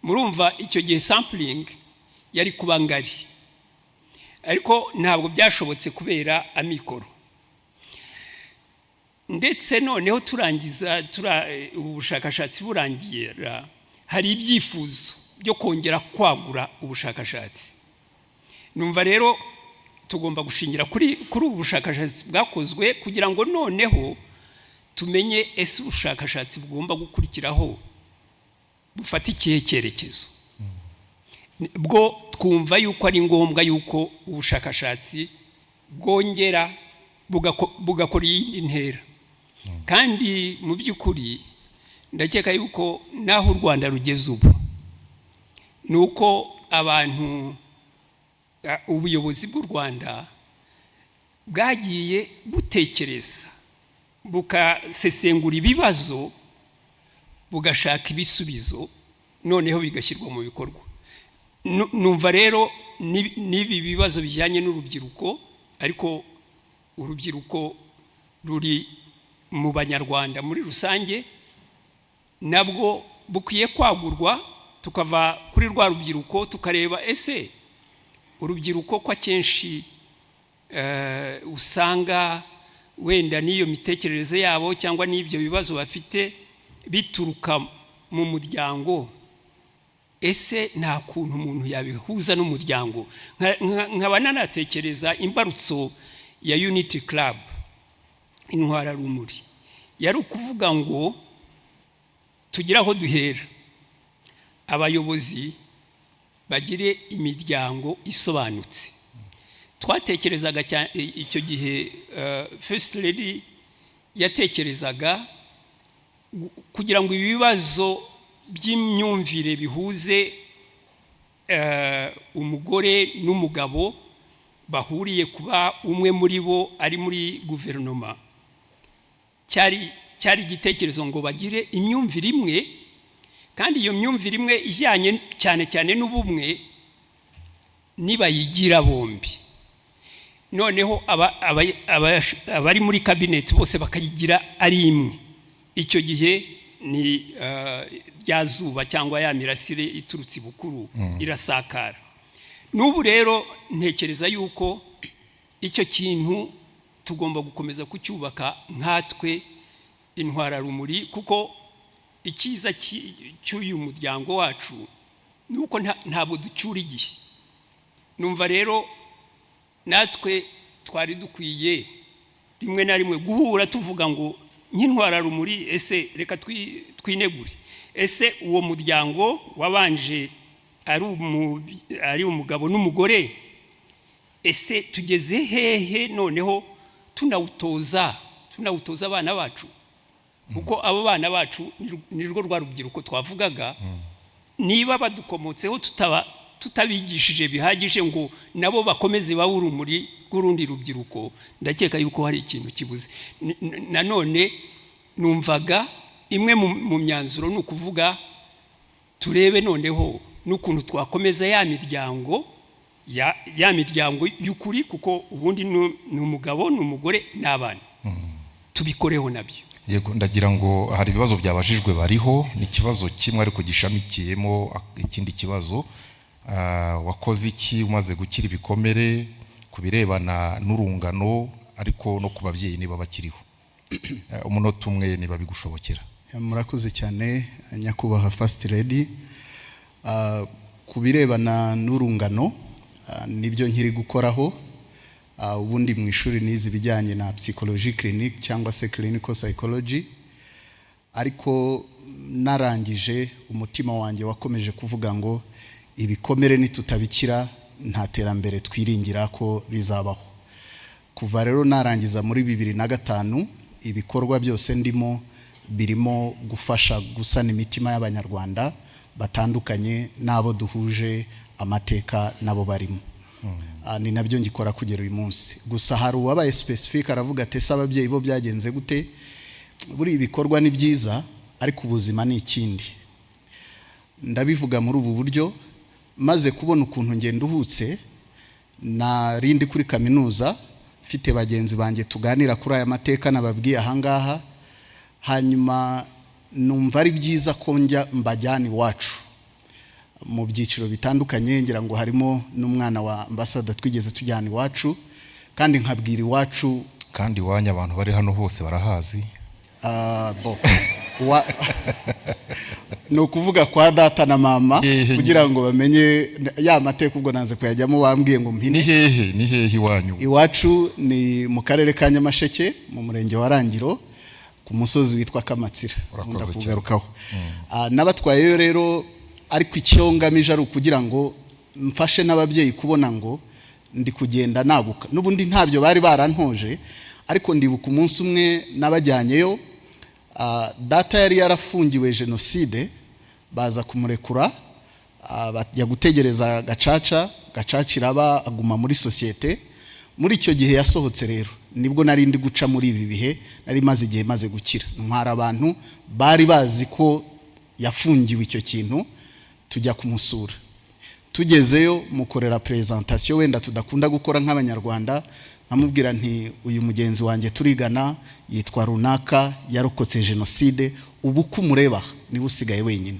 Murumva icyo gihe sampling yari kuba ngari, ariko ntabwo byashobotse kubera amikoro. ndetse noneho turangiza ubushakashatsi burangira hari ibyifuzo byo kongera kwagura ubushakashatsi. Numva rero tugomba gushingira kuri ubu bushakashatsi bwakozwe kugira ngo noneho tumenye ese ubushakashatsi bugomba gukurikiraho bufata ikihe cyerekezo. Bwo twumva yuko ari ngombwa yuko ubushakashatsi bwongera bugakora iyindi ntera. Kandi mu by'ukuri ndakeka yuko naho u Rwanda rugeze ubu nuko abantu ubuyobozi bw'u Rwanda bwagiye butekereza bukasesengura ibibazo bugashaka ibisubizo noneho bigashyirwa mu bikorwa. Numva rero n'ibi bibazo bijyanye n'urubyiruko, ariko urubyiruko ruri mu Banyarwanda muri rusange nabwo bukwiye kwagurwa, tukava kuri rwa rubyiruko tukareba ese urubyiruko kwa kenshi usanga wenda n'iyo mitekerereze yabo cyangwa n'ibyo bibazo bafite bituruka mu muryango. Ese nta kuntu umuntu yabihuza n'umuryango? Nkaba nanatekereza imbarutso ya Unity Club Intwararumuri yari ukuvuga ngo tugire aho duhera, abayobozi bagire imiryango isobanutse. Twatekerezaga icyo gihe First Lady yatekerezaga kugira ngo ibibazo by'imyumvire bihuze umugore n'umugabo bahuriye kuba umwe muri bo ari muri guverinoma. Cyari igitekerezo ngo bagire imyumvire imwe, kandi iyo myumvire imwe ijyanye cyane cyane n'ubumwe nibayigira bombi, noneho abari muri kabineti bose bakayigira ari imwe. Icyo gihe ni rya zuba cyangwa ya mirasire iturutse ibukuru irasakara. N'ubu rero ntekereza yuko icyo kintu tugomba gukomeza kucyubaka nkatwe Intwararumuri, kuko ikiza cy'uyu muryango wacu nuko ntabwo ducyura igihe. Numva rero natwe twari dukwiye rimwe na rimwe guhura tuvuga ngo nk'Intwararumuri, ese reka twinegure, ese uwo muryango wabanje ari umugabo n'umugore, ese tugeze hehe noneho tunawutoza abana bacu? Kuko abo bana bacu ni rwo rwa rubyiruko twavugaga. Niba badukomotseho tutabigishije bihagije ngo nabo bakomeze babe urumuri rw'urundi rubyiruko, ndakeka yuko hari ikintu kibuze. Nanone numvaga imwe mu myanzuro ni ukuvuga turebe noneho n'ukuntu twakomeza ya miryango y'ukuri, kuko ubundi ni umugabo n'umugore n'abana, tubikoreho nabyo. Yego, ndagira ngo hari ibibazo byabajijwe bariho, ni ikibazo kimwe ariko gishamikiyemo ikindi kibazo. Wakoze iki umaze gukira ibikomere ku birebana n'urungano ariko no ku babyeyi niba bakiriho? Umunota umwe niba bigushobokera. Murakoze cyane nyakubahwa First Lady. Ku birebana n'urungano nibyo nkiri gukoraho. Ubundi mu ishuri nize ibijyanye na psychology clinic cyangwa se clinical psychology, ariko narangije umutima wanjye wakomeje kuvuga ngo ibikomere nitutabikira nta terambere twiringira ko rizabaho. Kuva rero narangiza muri 2005 ibikorwa byose ndimo birimo gufasha gusana imitima y'Abanyarwanda batandukanye n'abo duhuje amateka nabo barimo. Ni nabyo ngikora kugera uyu munsi. Gusa hari uwabaye specific aravuga ati ese ababyeyi bo byagenze gute? Buri ibikorwa ni byiza ariko ubuzima ni ikindi. Ndabivuga muri ubu buryo, maze kubona ukuntu ngenda uhutse, narindi kuri kaminuza mfite bagenzi banjye tuganira kuri aya mateka nababwiye ahangaha, hanyuma numva ari byiza ko njya mbajyana iwacu mu byiciro bitandukanye. Ngira ngo harimo n'umwana wa ambassador twigeze tujyana iwacu, kandi nkabwira iwacu kandi wanya abantu bari hano hose barahazi. ni ukuvuga kwa data na mama kugira ngo bamenye ya mateka, ubwo nanze kuyajyamo wambwiye ngo mpine. Ni hehe iwanyu? Iwacu ni mu karere ka Nyamasheke mu murenge wa Rangiro ku musozi witwa Kamatsira. Nkunda kugarukaho. N'abatwayeyo rero, ariko icyo ngamije ari ukugira ngo mfashe n'ababyeyi kubona ngo ndi kugenda naguka. N'ubundi ntabyo bari barantoje, ariko ndibuka umunsi umwe nabajyanyeyo. Data yari yarafungiwe jenoside, baza kumurekura, bajya gutegereza gacaca iraba, aguma muri sosiyete. Muri icyo gihe yasohotse rero nibwo nari ndi guca muri ibi bihe, nari maze igihe maze gukira. Ntwara abantu bari bazi ko yafungiwe icyo kintu, tujya kumusura. Tugezeyo mukorera presentation wenda tudakunda gukora nk'abanyarwanda, nkamubwira nti uyu mugenzi wanjye turigana yitwa runaka, yarokotse jenoside, ubu kumureba niwe usigaye wenyine.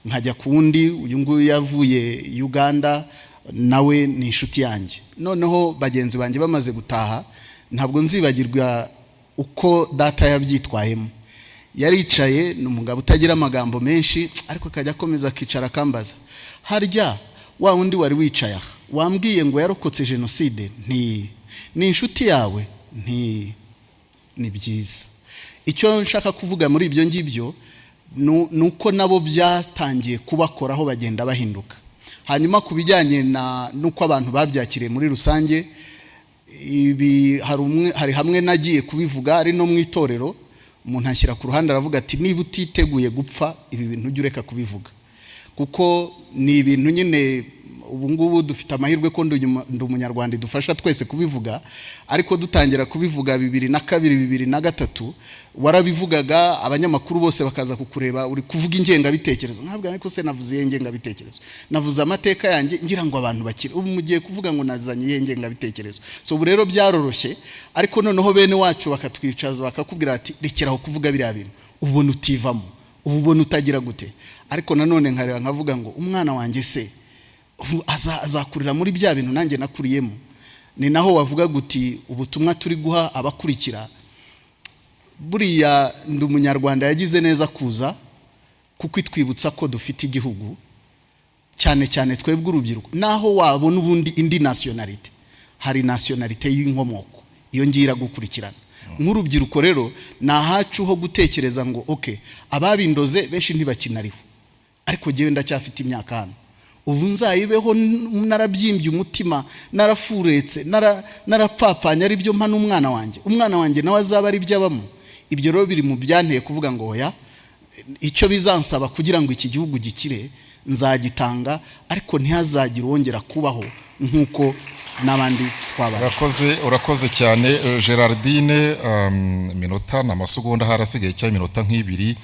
Nkajya kundi, uyu nguyu yavuye Uganda, nawe ni inshuti yanjye. Noneho bagenzi banjye bamaze gutaha, ntabwo nzibagirwa uko data yabyitwayemo. Yaricaye, ni umugabo utagira amagambo menshi, ariko akajya akomeza akicara akambaza, harya wa wundi wari wicaye aha wambwiye ngo yarokotse jenoside ni inshuti yawe? Ni byiza. Icyo nshaka kuvuga muri ibyo ngibyo nuko nabo byatangiye kubakoraho, bagenda bahinduka. Hanyuma ku bijyanye nuko abantu babyakiriye muri rusange, ibi hari hamwe nagiye kubivuga ari no mu itorero, umuntu anshyira ku ruhande aravuga ati niba utiteguye gupfa ibi bintu ujye ureka kubivuga, kuko ni ibintu nyine ubu ngubu dufite amahirwe ko Ndi Umunyarwanda idufasha twese kubivuga, ariko dutangira kubivuga 2002 2003 warabivugaga, abanyamakuru bose bakaza kukureba uri kuvuga ingengabitekerezo. Ntabwo ariko se navuze ingengabitekerezo, navuze amateka yanjye ngira ngo abantu bakire. Ubu mugiye kuvuga ngo nazanye ingengabitekerezo. So ubu rero byaroroshye, ariko noneho bene wacu bakatwicaza bakakubwira ati rekeraho kuvuga biriya bintu, ubona utivamo, ubona utagira gute. Ariko nanone nkareba nkavuga ngo umwana wanjye se azakurira muri bya bintu nanjye nakuriyemo. Ni naho wavuga guti ubutumwa turi guha abakurikira, buriya Ndi Umunyarwanda yagize neza kuza kuko itwibutsa ko dufite igihugu, cyane cyane twebwe urubyiruko. Naho wabona ubundi indi nationality, hari nationality y'inkomoko, iyo ngira gukurikirana. Nk'urubyiruko rero nahacu ho gutekereza ngo okay, ababindoze benshi ntibakinariho, ariko jewe ndacyafite imyaka hano, ubu nzayibeho narabyimbye umutima, narafuretse, narapfapfanya, ari byo mpa n'umwana wanjye nawe azaba ari byabamo. Ibyo rero biri mu byanteye kuvuga ngo oya, icyo bizansaba kugira ngo iki gihugu gikire nzagitanga, ariko ntihazagire wongera kubaho nk'uko n'abandi twabana. Urakoze cyane Gerardine. Minota n'amasegonda harasigaye cyane minota nk'ibiri,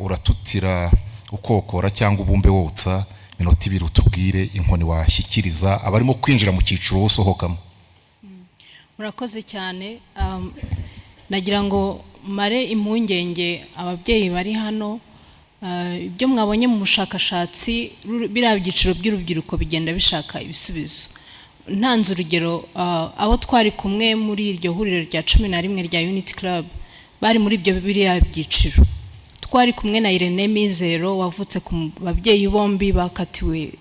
uratutira ukokora cyangwa ubumbe wotsa minota 2 utubwire inkoni washyikiriza abarimo kwinjira mu cyiciro usohokamo. Murakoze cyane. Nagira ngo mare impungenge ababyeyi bari hano, ibyo mwabonye mu bushakashatsi biriya byiciro by'urubyiruko bigenda bishaka ibisubizo. Ntanze urugero, abo twari kumwe muri iryo huriro rya 11 rya Unity Club bari muri ibyo biriya byiciro. Twari kumwe na Irene Mizero wavutse ku babyeyi bombi bakatiwe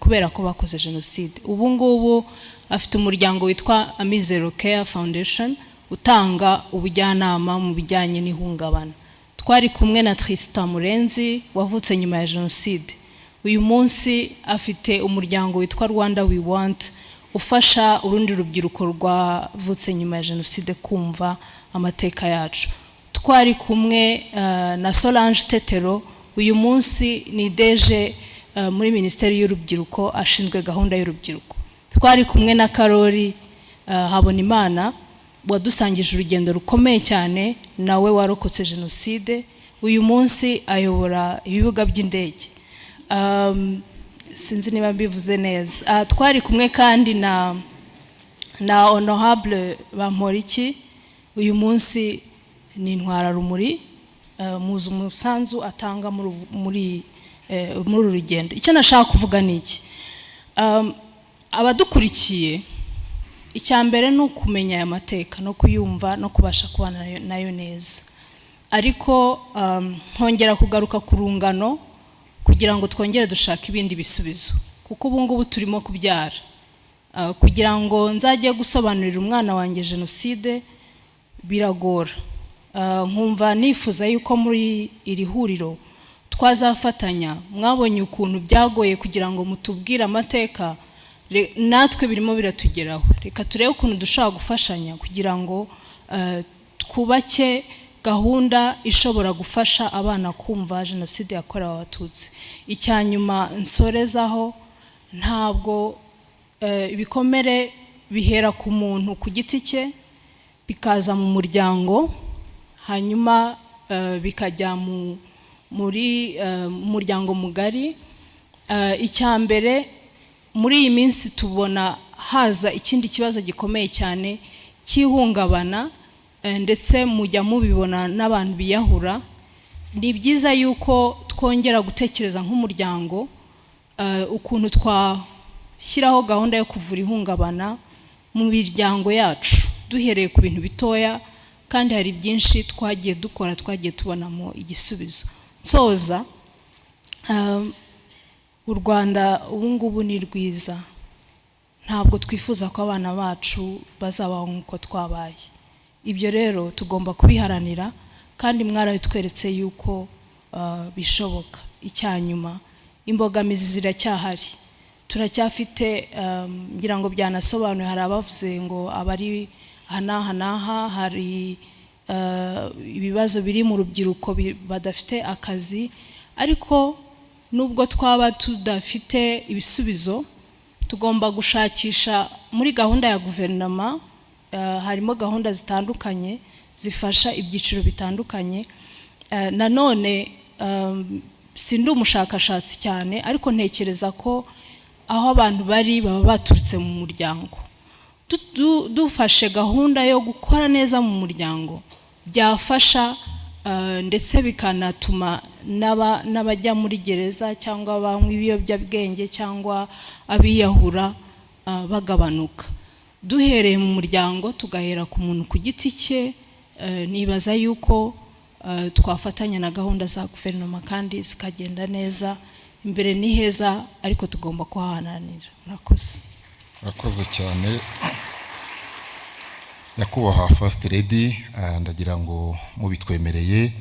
kubera ko bakoze jenoside. Ubu ngubu afite umuryango witwa Amizero Care Foundation utanga ubujyanama mu bijyanye n'ihungabana. Twari kumwe na Tristan Murenzi wavutse nyuma ya jenoside. Uyu munsi afite umuryango witwa Rwanda We Want ufasha urundi rubyiruko rwavutse nyuma ya jenoside kumva amateka yacu. Twari kumwe na Solange Tetero, uyu munsi ni DG muri Minisiteri y'Urubyiruko ashinzwe gahunda y'urubyiruko. Twari kumwe na Karori Habonimana wadusangije urugendo rukomeye cyane, nawe warokotse jenoside, uyu munsi ayobora ibibuga by'indege. Sinzi niba mbivuze neza. Twari kumwe kandi na Honorable Bamporiki, uyu munsi ni Intwararumuri, muzi umusanzu atanga muri uru rugendo. Icyo nashaka kuvuga ni iki, abadukurikiye icya mbere ni ukumenya aya mateka no kuyumva no kubasha kubana nayo neza, ariko nkongera kugaruka ku rungano kugira ngo twongere dushaka ibindi bisubizo, kuko ubu ngubu turimo kubyara. Kugira ngo nzajye gusobanurira umwana wanjye jenoside biragora. Nkumva nifuza yuko muri iri huriro twazafatanya. Mwabonye ukuntu byagoye kugira ngo mutubwire amateka, natwe birimo biratugeraho. Reka turebe ukuntu dushobora gufashanya kugira ngo twubake gahunda ishobora gufasha abana kumva jenoside yakorewe Abatutsi. Icyanyuma nsorezaho, ntabwo ibikomere bihera ku muntu ku giti cye, bikaza mu muryango, hanyuma bikajya muri muryango mugari. Icyambere muri iyi minsi tubona haza ikindi kibazo gikomeye cyane cy'ihungabana, ndetse mujya mubibona n'abantu biyahura. Ni byiza yuko twongera gutekereza nk'umuryango ukuntu twashyiraho gahunda yo kuvura ihungabana mu miryango yacu, duhereye ku bintu bitoya, kandi hari byinshi twagiye dukora, twagiye tubonamo igisubizo. Nsoza, u Rwanda ubu ngubu ni rwiza, ntabwo twifuza ko abana bacu bazabaho nk'uko twabaye. Ibyo rero tugomba kubiharanira, kandi mwarabitweretse yuko bishoboka. Icyanyuma, imbogamizi ziracyahari, turacyafite ngira ngo byanasobanuye, hari abavuze ngo abari hanaha hari ibibazo biri mu rubyiruko badafite akazi, ariko nubwo twaba tudafite ibisubizo, tugomba gushakisha muri gahunda ya guverinoma. Harimo gahunda zitandukanye zifasha ibyiciro bitandukanye. Nanone sindi umushakashatsi cyane, ariko ntekereza ko aho abantu bari baba baturutse mu muryango. Dufashe gahunda yo gukora neza mu muryango, byafasha ndetse bikanatuma n'abajya muri gereza cyangwa banywa ibiyobyabwenge cyangwa abiyahura bagabanuka. Duhereye mu muryango, tugahera ku muntu ku giti cye, nibaza yuko twafatanya na gahunda za guverinoma kandi zikagenda neza. Imbere ni heza, ariko tugomba kuhaharanira. Murakoze. Murakoze cyane nyakubahwa First Lady. Ndagira ngo mubitwemereye,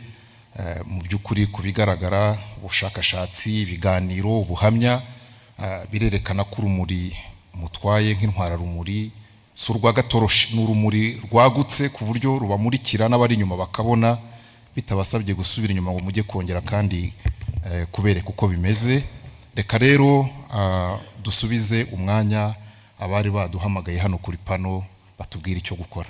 mu by'ukuri kubigaragara, ubushakashatsi, ibiganiro, ubuhamya birerekana ko urumuri mutwaye nk'intwararumuri si urw'agatoroshe, ni urumuri rwagutse ku buryo rubamurikira n'abari inyuma bakabona, bitabasabye gusubira inyuma ngo mujye kongera kandi kubereka uko bimeze. Reka rero dusubize umwanya abari baduhamagaye hano kuri pano batubwira icyo gukora.